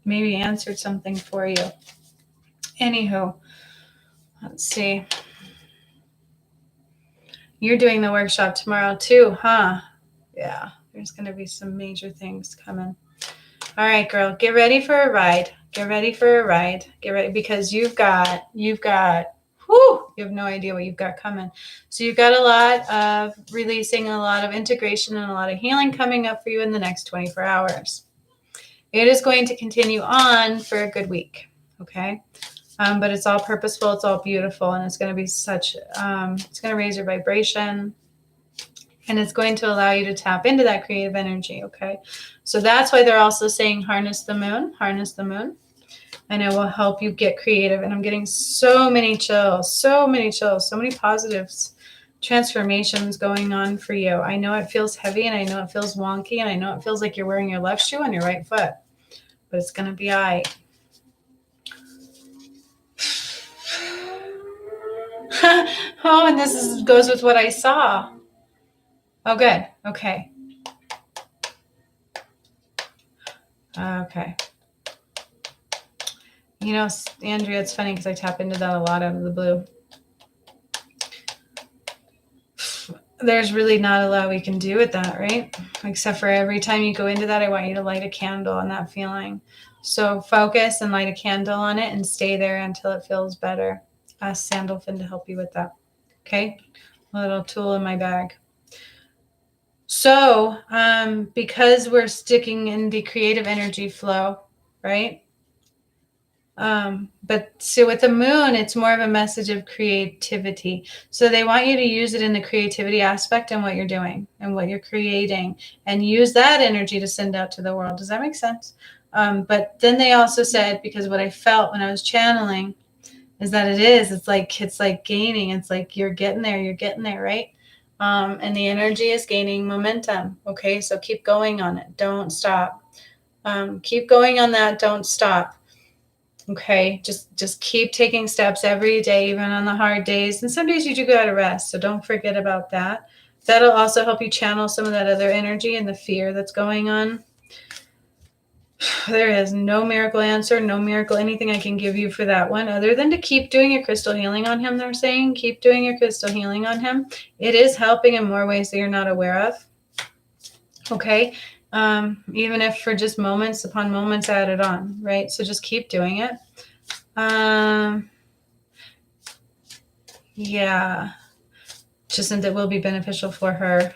Speaker 1: Maybe answered something for you. Anywho, let's see. You're doing the workshop tomorrow too, huh? Yeah, there's going to be some major things coming. All right, girl, get ready for a ride. Get ready for a ride. Get ready because you've got, you have no idea what you've got coming. So you've got a lot of releasing, a lot of integration, and a lot of healing coming up for you in the next 24 hours. It is going to continue on for a good week, okay? But it's all purposeful, it's all beautiful, and it's going to be such, it's going to raise your vibration, and it's going to allow you to tap into that creative energy, okay? So that's why they're also saying harness the moon, and it will help you get creative. And I'm getting so many chills, so many positives, transformations going on for you. I know it feels heavy, and I know it feels wonky, and I know it feels like you're wearing your left shoe on your right foot, but it's going to be all right. Oh, and this goes with what I saw. Oh, good. Okay. Okay. You know, Andrea, it's funny because I tap into that a lot out of the blue. There's really not a lot we can do with that, right? Except for every time you go into that, I want you to light a candle on that feeling. So focus and light a candle on it and stay there until it feels better. Ask Sandalphon to help you with that. Okay? A little tool in my bag. So, because we're sticking in the creative energy flow, right? But so with the moon, it's more of a message of creativity. So they want you to use it in the creativity aspect and what you're doing and what you're creating, and use that energy to send out to the world. Does that make sense? But then they also said, because what I felt when I was channeling is that it's like gaining. It's like you're getting there, right? And the energy is gaining momentum. Okay, so keep going on it. Don't stop. Keep going on that. Don't stop. Okay, just keep taking steps every day, even on the hard days. And some days you do gotta rest, so don't forget about that. That'll also help you channel some of that other energy and the fear that's going on. There is no miracle answer, no miracle anything I can give you for that one, other than to keep doing your crystal healing on him. They're saying keep doing your crystal healing on him. It is helping in more ways that you're not aware of. Okay, even if for just moments upon moments added on, right? So just keep doing it. Yeah, just and that will be beneficial for her.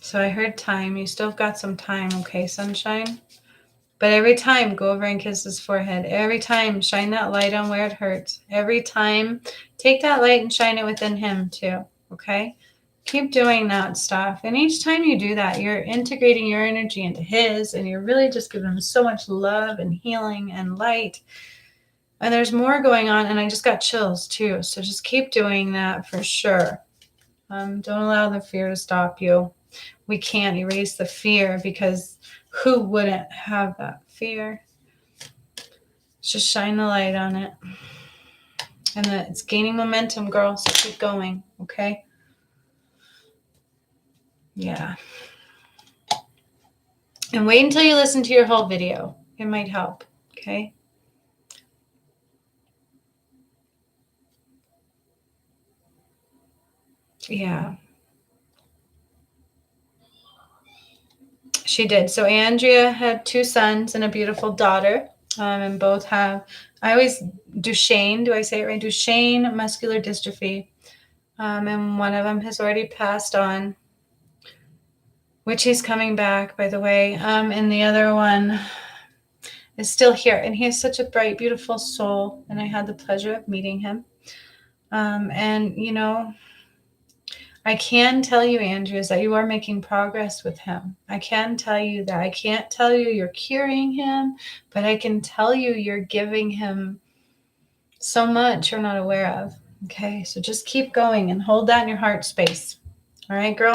Speaker 1: So I heard time. You still got some time, okay, sunshine? But every time, go over and kiss his forehead. Every time, shine that light on where it hurts. Every time, take that light and shine it within him too, okay? Keep doing that stuff. And each time you do that, you're integrating your energy into his, and you're really just giving him so much love and healing and light. And there's more going on, and I just got chills too. So just keep doing that for sure. Don't allow the fear to stop you. We can't erase the fear, because who wouldn't have that fear? Just shine the light on it. And it's gaining momentum, girl, so keep going, okay? Yeah. And wait until you listen to your whole video. It might help, okay? Yeah. She did. So Andrea had 2 sons and a beautiful daughter. And both have, Duchenne, do I say it right? Duchenne muscular dystrophy. And one of them has already passed on, which he's coming back, by the way. And the other one is still here. And he has such a bright, beautiful soul. And I had the pleasure of meeting him. And, you know, I can tell you, Andrea, is that you are making progress with him. I can tell you that. I can't tell you you're curing him, but I can tell you you're giving him so much you're not aware of. Okay, so just keep going and hold that in your heart space. All right, girl?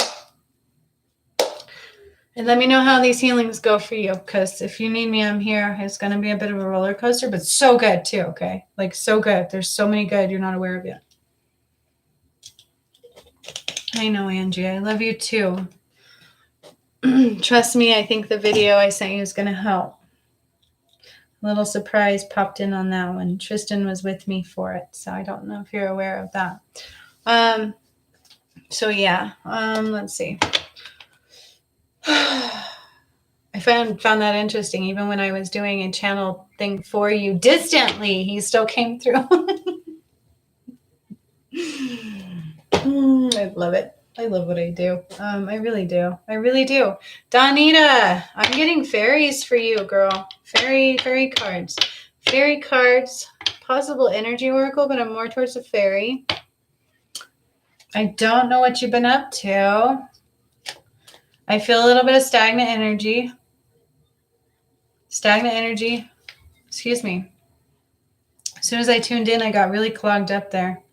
Speaker 1: And let me know how these healings go for you, because if you need me, I'm here. It's going to be a bit of a roller coaster, but so good too, okay? Like so good. There's so many good you're not aware of yet. I know, Angie. I love you too. Trust me, I think the video I sent you is going to help. A little surprise popped in on that one. Tristan was with me for it, so I don't know if you're aware of that. So yeah, let's see. I found that interesting. Even when I was doing a channel thing for you distantly, he still came through. I love it. I love what I do. I really do. I really do. Donita, I'm getting fairies for you, girl. Fairy cards. Fairy cards. Possible energy oracle, but I'm more towards a fairy. I don't know what you've been up to. I feel a little bit of stagnant energy. Stagnant energy. Excuse me. As soon as I tuned in, I got really clogged up there.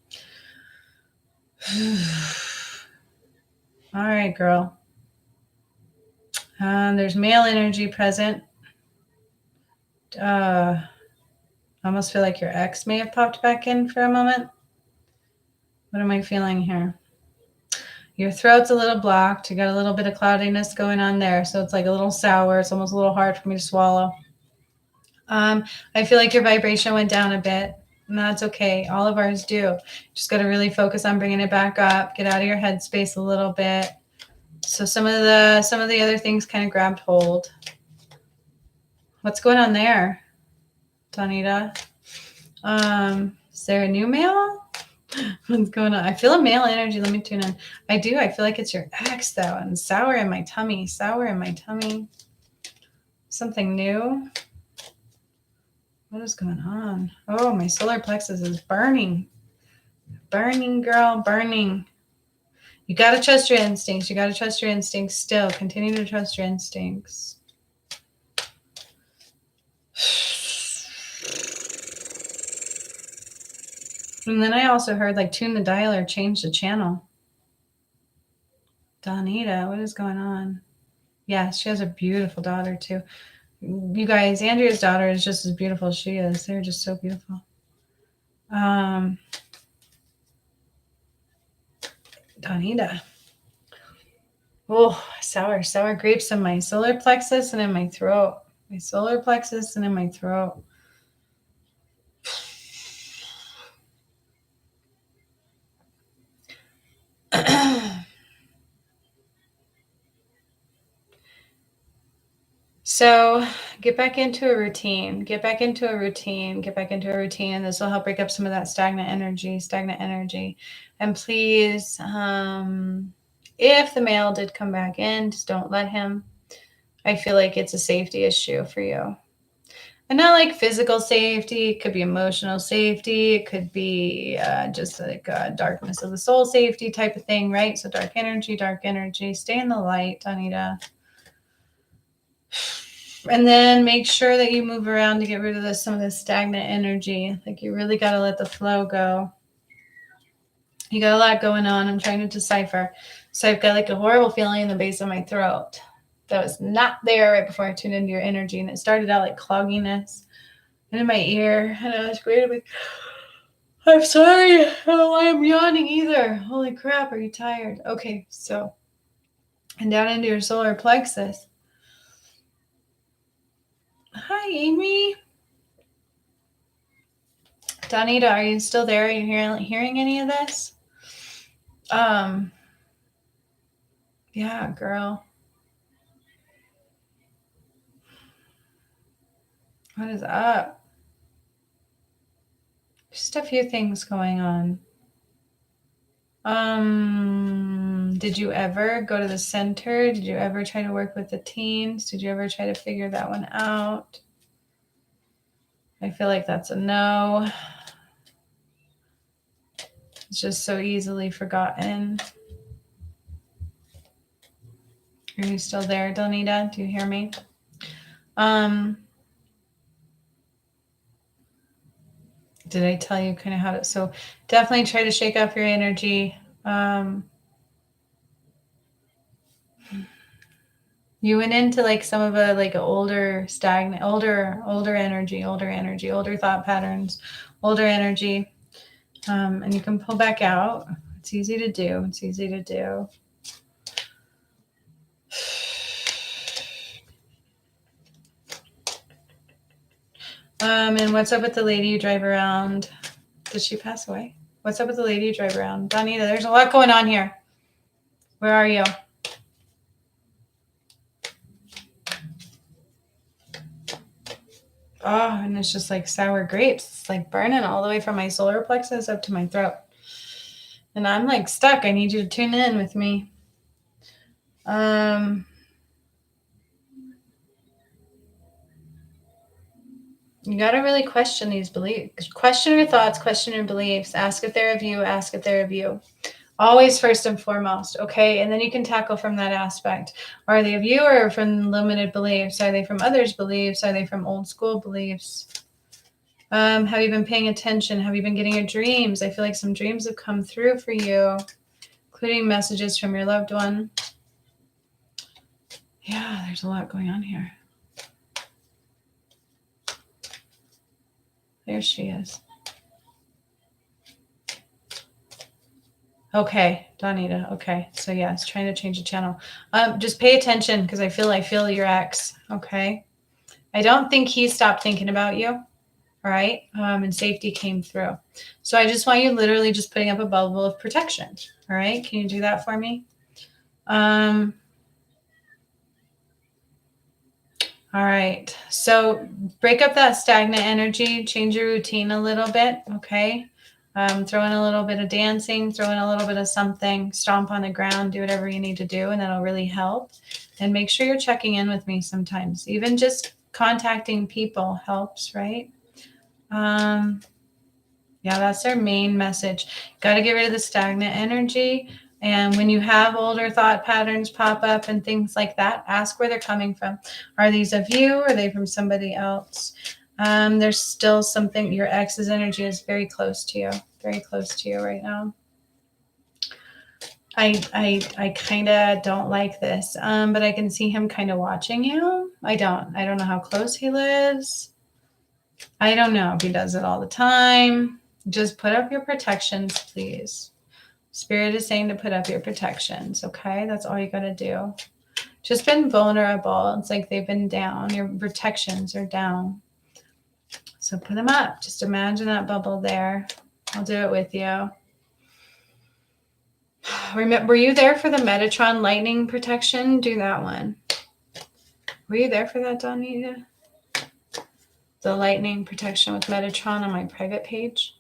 Speaker 1: All right, girl. There's male energy present. I almost feel like your ex may have popped back in for a moment. What am I feeling here? Your throat's a little blocked. You got a little bit of cloudiness going on there. So it's like a little sour. It's almost a little hard for me to swallow. I feel like your vibration went down a bit. And that's okay. All of ours do. Just got to really focus on bringing it back up. Get out of your headspace a little bit. So some of the other things kind of grabbed hold. What's going on there, Donita? Is there a new male? What's going on? I feel a male energy. Let me tune in. I do. I feel like it's your ex, though. And sour in my tummy. Sour in my tummy. Something new. What is going on? Oh, my solar plexus is burning. Burning, girl. Burning. You got to trust your instincts. You got to trust your instincts still. Continue to trust your instincts. And then I also heard like tune the dial or change the channel. Donita, what is going on? Yeah, she has a beautiful daughter too. You guys, Andrea's daughter is just as beautiful as she is. They're just so beautiful. Donita. Oh, sour grapes in my solar plexus and in my throat. My solar plexus and in my throat. So get back into a routine. Get back into a routine. Get back into a routine. And this will help break up some of that stagnant energy. And please, if the male did come back in, just don't let him. I feel like it's a safety issue for you. And not like physical safety. It could be emotional safety. It could be just like darkness of the soul safety type of thing, right? So dark energy. Stay in the light, Donita. And then make sure that you move around to get rid of some of this stagnant energy. Like you really got to let the flow go. You got a lot going on. I'm trying to decipher. So I've got like a horrible feeling in the base of my throat that was not there right before I tuned into your energy. And it started out like clogginess and in my ear. And I was great with, I'm sorry. I don't know why I'm yawning either. Holy crap. Are you tired? Okay. So, and down into your solar plexus. Hi, Amy. Donita, are you still there? Are you hearing any of this? Yeah, girl. What is up? Just a few things going on. Did you ever go to the center? Did you ever try to work with the teens? Did you ever try to figure that one out? I feel like that's a no. It's just so easily forgotten. Are you still there, Donita? Do you hear me? Did I tell you kind of how to, so definitely try to shake off your energy. You went into like some of a like older stagnant, older energy, older thought patterns, older energy. And you can pull back out. It's easy to do. And what's up with the lady you drive around? Did she pass away? What's up with the lady you drive around? Donita, there's a lot going on here. Where are you? Oh, and it's just like sour grapes. It's like burning all the way from my solar plexus up to my throat. And I'm like stuck. I need you to tune in with me. You got to really question these beliefs. Question your thoughts, question your beliefs. Ask if they're of you, ask if they're of you. Always first and foremost, okay? And then you can tackle from that aspect. Are they of you or from limited beliefs? Are they from others' beliefs? Are they from old school beliefs? Have you been paying attention? Have you been getting your dreams? I feel like some dreams have come through for you, including messages from your loved one. Yeah, there's a lot going on here. There she is. Okay, Donita. Okay, so yes, trying to change the channel. Just pay attention because I feel your ex. Okay, I don't think he stopped thinking about you. All right, and safety came through. So I just want you literally just putting up a bubble of protection. All right, can you do that for me? All right, so break up that stagnant energy, change your routine a little bit. Okay. Throw in a little bit of dancing, throw in a little bit of something, stomp on the ground, do whatever you need to do, and that'll really help. And make sure you're checking in with me sometimes. Even just contacting people helps, right? Yeah, that's their main message. Got to get rid of the stagnant energy. And when you have older thought patterns pop up and things like that, ask where they're coming from. Are these of you? Or are they from somebody else? There's still something, your ex's energy is very close to you right now. I kind of don't like this, but I can see him kind of watching you. I don't know how close he lives. I don't know if he does it all the time. Just put up your protections, please. Spirit is saying to put up your protections, okay? That's all you got to do. Just been vulnerable. It's like they've been down. Your protections are down. So put them up. Just imagine that bubble there. I'll do it with you. Remember, were you there for the Metatron lightning protection? Do that one. Were you there for that, Donita? The lightning protection with Metatron on my private page?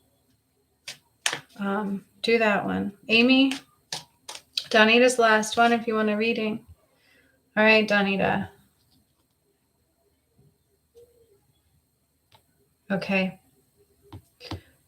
Speaker 1: Do that one. Amy, Donita's last one if you want a reading. All right, Donita. Okay.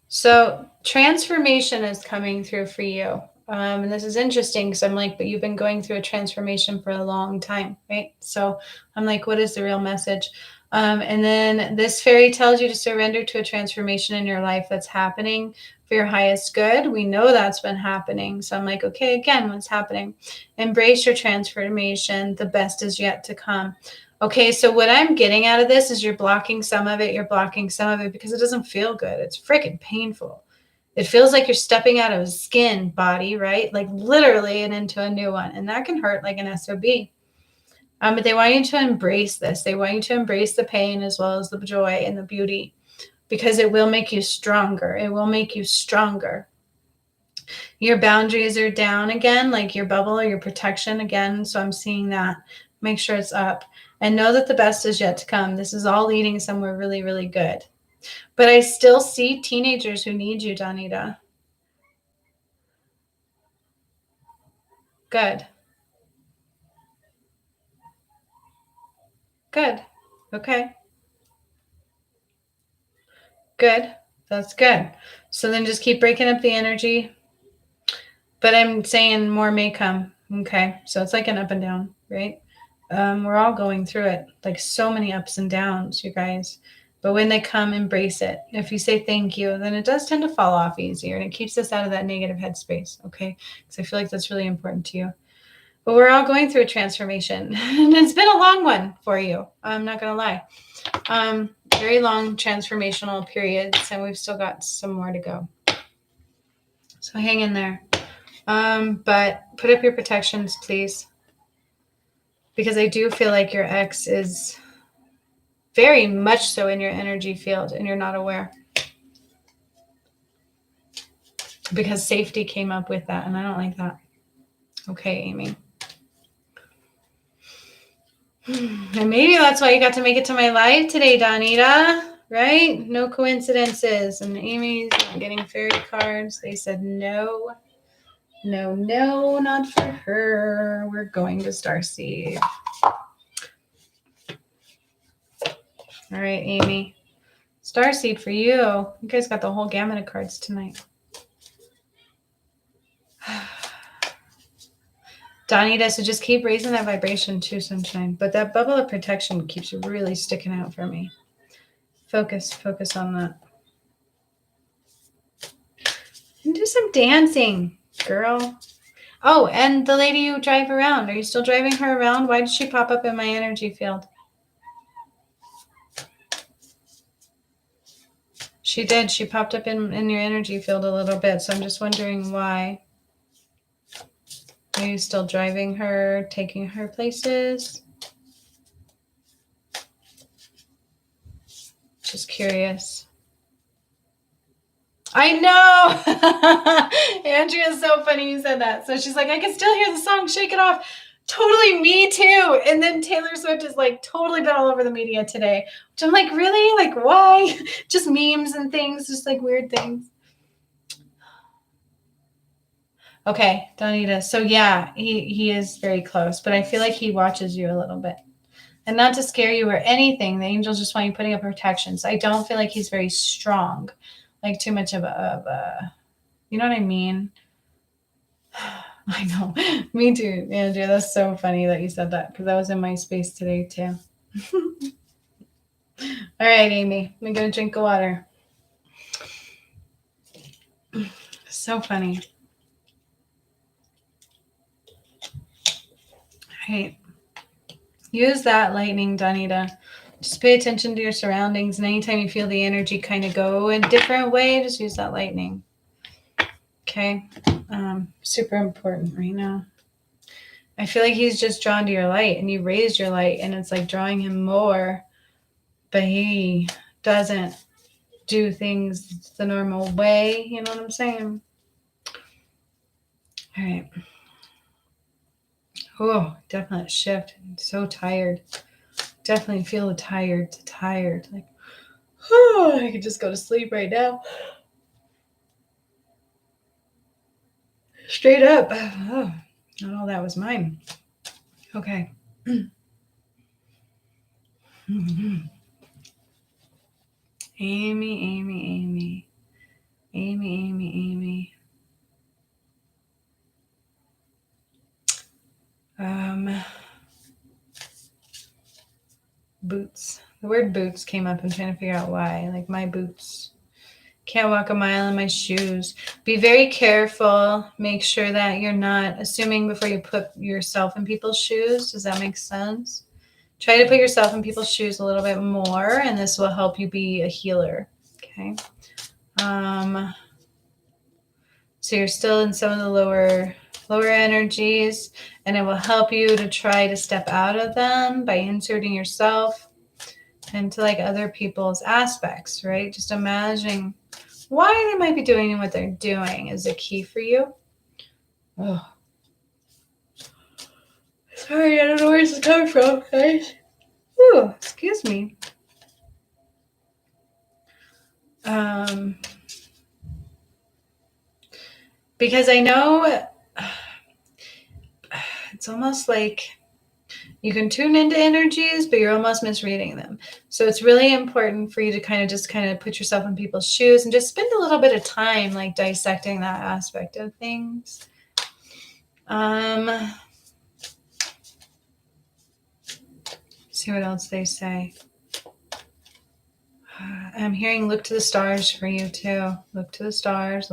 Speaker 1: So transformation is coming through for you. And this is interesting because I'm like, but you've been going through a transformation for a long time, right? So I'm like, what is the real message? And then this fairy tells you to surrender to a transformation in your life that's happening for your highest good. We know that's been happening. So I'm like, okay, again, what's happening? Embrace your transformation. The best is yet to come. Okay, so what I'm getting out of this is you're blocking some of it. You're blocking some of it because it doesn't feel good. It's freaking painful. It feels like you're stepping out of a skin body, right? Like literally and into a new one. And that can hurt like an SOB. But they want you to embrace this. They want you to embrace the pain as well as the joy and the beauty because it will make you stronger. It will make you stronger. Your boundaries are down again, like your bubble or your protection again. So I'm seeing that. Make sure it's up. And know that the best is yet to come. This is all leading somewhere really, really good. But I still see teenagers who need you, Donita. Good. Good. Okay. Good. That's good. So then just keep breaking up the energy. But I'm saying more may come. Okay. So it's like an up and down, right? We're all going through it, like so many ups and downs, you guys. But when they come, embrace it. If you say thank you, then it does tend to fall off easier and it keeps us out of that negative headspace. Okay. Because I feel like that's really important to you. But we're all going through a transformation and it's been a long one for you. I'm not going to lie. Very long transformational periods and we've still got some more to go. So hang in there. But put up your protections, please. Because I do feel like your ex is very much so in your energy field and you're not aware. Because safety came up with that, and I don't like that. Okay, Amy. And maybe that's why you got to make it to my live today, Donita, right? No coincidences. And Amy's not getting fairy cards. They said no, no, no, not for her. We're going to Starseed. All right, Amy. Starseed for you. You guys got the whole gamut of cards tonight. Donita, so just keep raising that vibration too, sunshine. But that bubble of protection keeps really sticking out for me. Focus on that. And do some dancing, girl. Oh, and the lady you drive around. Are you still driving her around? Why did she pop up in my energy field? She did. She popped up in your energy field a little bit. So I'm just wondering why. Are you still driving her, taking her places? Just curious. I know. Andrea's so funny you said that. So she's like, I can still hear the song Shake It Off. Totally, me too. And then Taylor Swift has like totally been all over the media today. Which I'm like, really? Like, why? Just memes and things, just like weird things. Okay, Donita. So yeah, he is very close, but I feel like he watches you a little bit. And not to scare you or anything. The angels just want you putting up protections. I don't feel like he's very strong. Like too much of a you know what I mean? I know. Me too, Andrea. That's so funny that you said that because I was in my space today too. All right, Amy. I'm going to drink of water. So funny. All right. Use that lightning, Donita. Just pay attention to your surroundings. And anytime you feel the energy kind of go a different way, just use that lightning. Okay. Super important right now. I feel like he's just drawn to your light and you raised your light and it's like drawing him more, but he doesn't do things the normal way. You know what I'm saying? All right. Oh, definite shift. I'm so tired. Definitely feel tired. Like, oh, I could just go to sleep right now. Straight up. Oh, not all that was mine. Okay. Amy. Boots. The word boots came up. I'm trying to figure out why. Like my boots. Can't walk a mile in my shoes. Be very careful. Make sure that you're not assuming before you put yourself in people's shoes. Does that make sense? Try to put yourself in people's shoes a little bit more, and this will help you be a healer. Okay. So you're still in some of the lower energies, and it will help you to try to step out of them by inserting yourself into like other people's aspects, right? Just imagining why they might be doing what they're doing is a key for you. Oh. Sorry, I don't know where this is coming from, guys. Ooh, excuse me. Because I know it's almost like you can tune into energies, but you're almost misreading them. So it's really important for you to kind of put yourself in people's shoes and just spend a little bit of time like dissecting that aspect of things. See what else they say. I'm hearing look to the stars for you too. Look to the stars.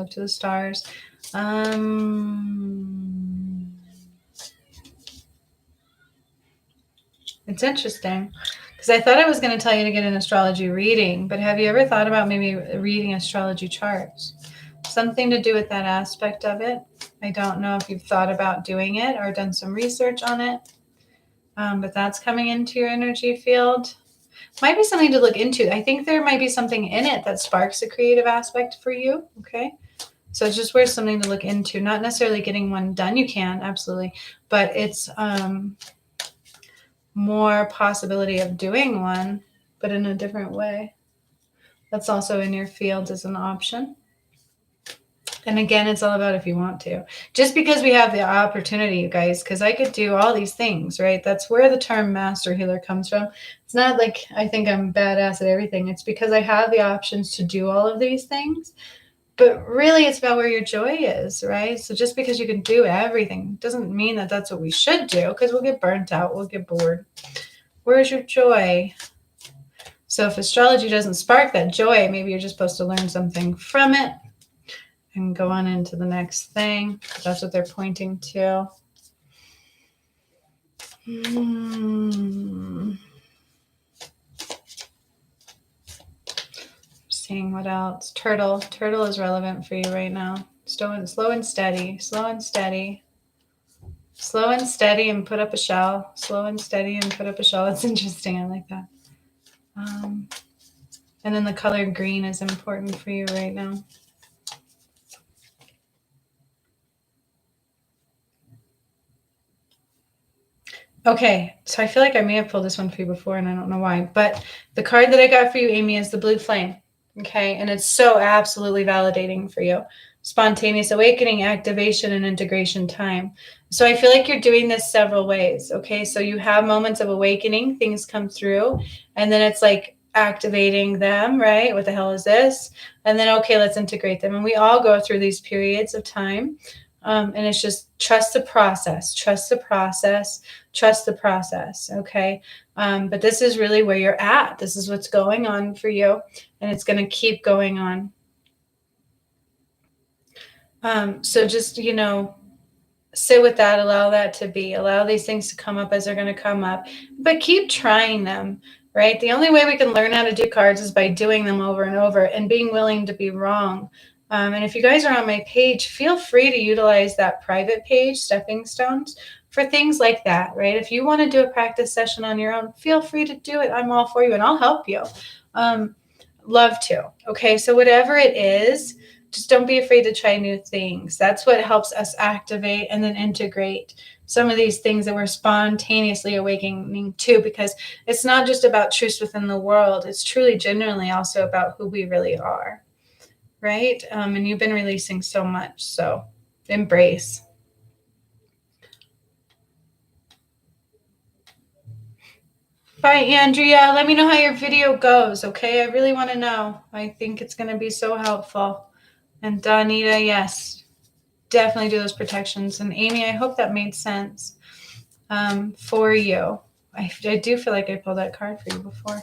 Speaker 1: It's interesting because I thought I was going to tell you to get an astrology reading, but have you ever thought about maybe reading astrology charts? Something to do with that aspect of it. I don't know if you've thought about doing it or done some research on it, but that's coming into your energy field. Might be something to look into. I think there might be something in it that sparks a creative aspect for you. Okay. So it's just worth something to look into. Not necessarily getting one done. You can, absolutely. But it's more possibility of doing one, but in a different way. That's also in your field as an option. And again, it's all about if you want to. Just because we have the opportunity, you guys, because I could do all these things, right? That's where the term master healer comes from. It's not like I think I'm badass at everything. It's because I have the options to do all of these things. But really, it's about where your joy is, right? So just because you can do everything doesn't mean that that's what we should do, because we'll get burnt out. We'll get bored. Where's your joy? So if astrology doesn't spark that joy, maybe you're just supposed to learn something from it and go on into the next thing. That's what they're pointing to. Seeing what else. Turtle. Turtle is relevant for you right now. Slow and steady. Slow and steady. Slow and steady and put up a shell. Slow and steady and put up a shell. That's interesting. I like that. And then the color green is important for you right now. Okay, so I feel like I may have pulled this one for you before, and I don't know why. But the card that I got for you, Amy, is the blue flame. Okay, and it's so absolutely validating for you. Spontaneous awakening, activation, and integration time. So I feel like you're doing this several ways. Okay, so you have moments of awakening, things come through, and then it's like activating them, right? What the hell is this? And then, okay, let's integrate them. And we all go through these periods of time. And it's just trust the process, trust the process, trust the process. Okay. But this is really where you're at. This is what's going on for you. And it's going to keep going on. So just, sit with that, allow that to be, allow these things to come up as they're going to come up, but keep trying them, right? The only way we can learn how to do cards is by doing them over and over and being willing to be wrong. And if you guys are on my page, feel free to utilize that private page, Stepping Stones, for things like that, right? If you want to do a practice session on your own, feel free to do it. I'm all for you and I'll help you. Love to. Okay, so whatever it is, just don't be afraid to try new things. That's what helps us activate and then integrate some of these things that we're spontaneously awakening to, because it's not just about truths within the world. It's truly genuinely also about who we really are, right? And you've been releasing so much, so embrace. Bye, Andrea. Let me know how your video goes, okay? I really want to know. I think it's going to be so helpful. And Donita, yes, definitely do those protections. And Amy, I hope that made sense for you. I do feel like I pulled that card for you before.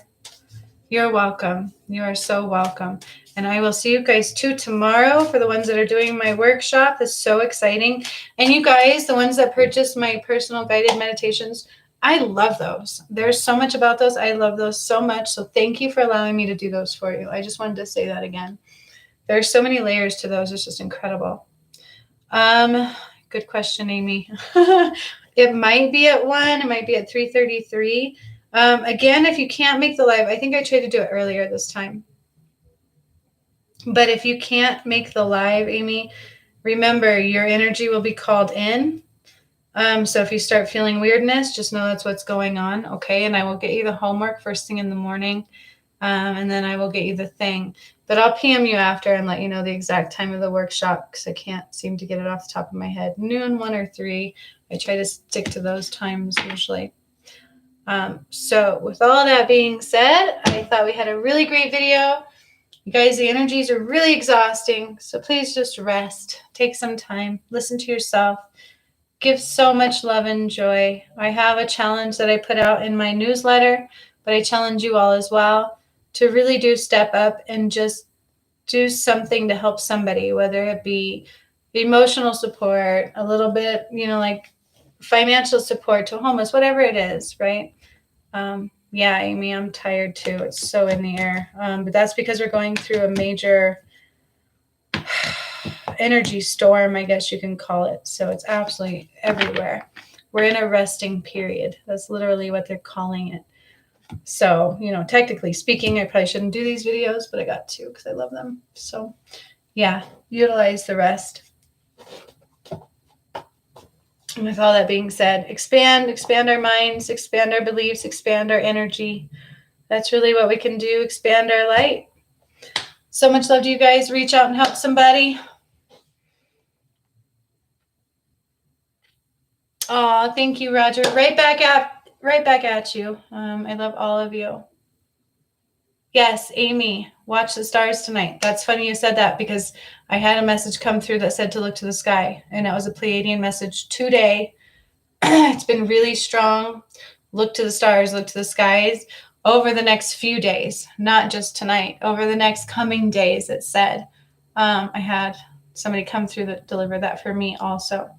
Speaker 1: You're welcome. You are so welcome. And I will see you guys too tomorrow for the ones that are doing my workshop. It's so exciting. And you guys, the ones that purchased my personal guided meditations, I love those. There's so much about those. I love those so much. So thank you for allowing me to do those for you. I just wanted to say that again. There's so many layers to those. It's just incredible. Good question, Amy. It might be at 1. It might be at 3:33. Again, if you can't make the live, I think I tried to do it earlier this time. But if you can't make the live, Amy, remember your energy will be called in. So if you start feeling weirdness, just know that's what's going on. Okay. And I will get you the homework first thing in the morning. And then I will get you the thing. But I'll PM you after and let you know the exact time of the workshop, because I can't seem to get it off the top of my head. Noon, 1 or 3. I try to stick to those times usually. So with all that being said, I thought we had a really great video. You guys, the energies are really exhausting. So please just rest. Take some time. Listen to yourself. Give so much love and joy. I have a challenge that I put out in my newsletter, but I challenge you all as well to really do step up and just do something to help somebody, whether it be emotional support, a little bit, like financial support to homeless, whatever it is, right? Yeah, Amy, I'm tired too. It's so in the air. But that's because we're going through a major energy storm, I guess you can call it. So it's absolutely everywhere. We're in a resting period. That's literally what they're calling it. So, you know, technically speaking, I probably shouldn't do these videos, but I got to because I love them. So, yeah, utilize the rest. And with all that being said, expand our minds, expand our beliefs, expand our energy. That's really what we can do, expand our light. So much love to you guys. Reach out and help somebody. Oh, thank you, Roger. Right back at you. I love all of you. Yes, Amy, watch the stars tonight. That's funny you said that because I had a message come through that said to look to the sky, and it was a Pleiadian message today. It's been really strong. Look to the stars, look to the skies over the next few days, not just tonight, over the next coming days, it said. I had somebody come through that delivered that for me also.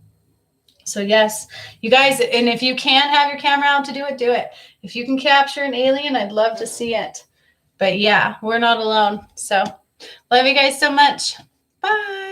Speaker 1: So yes, you guys, and if you can have your camera out to do it, do it. If you can capture an alien, I'd love to see it. But yeah, we're not alone. So love you guys so much. Bye.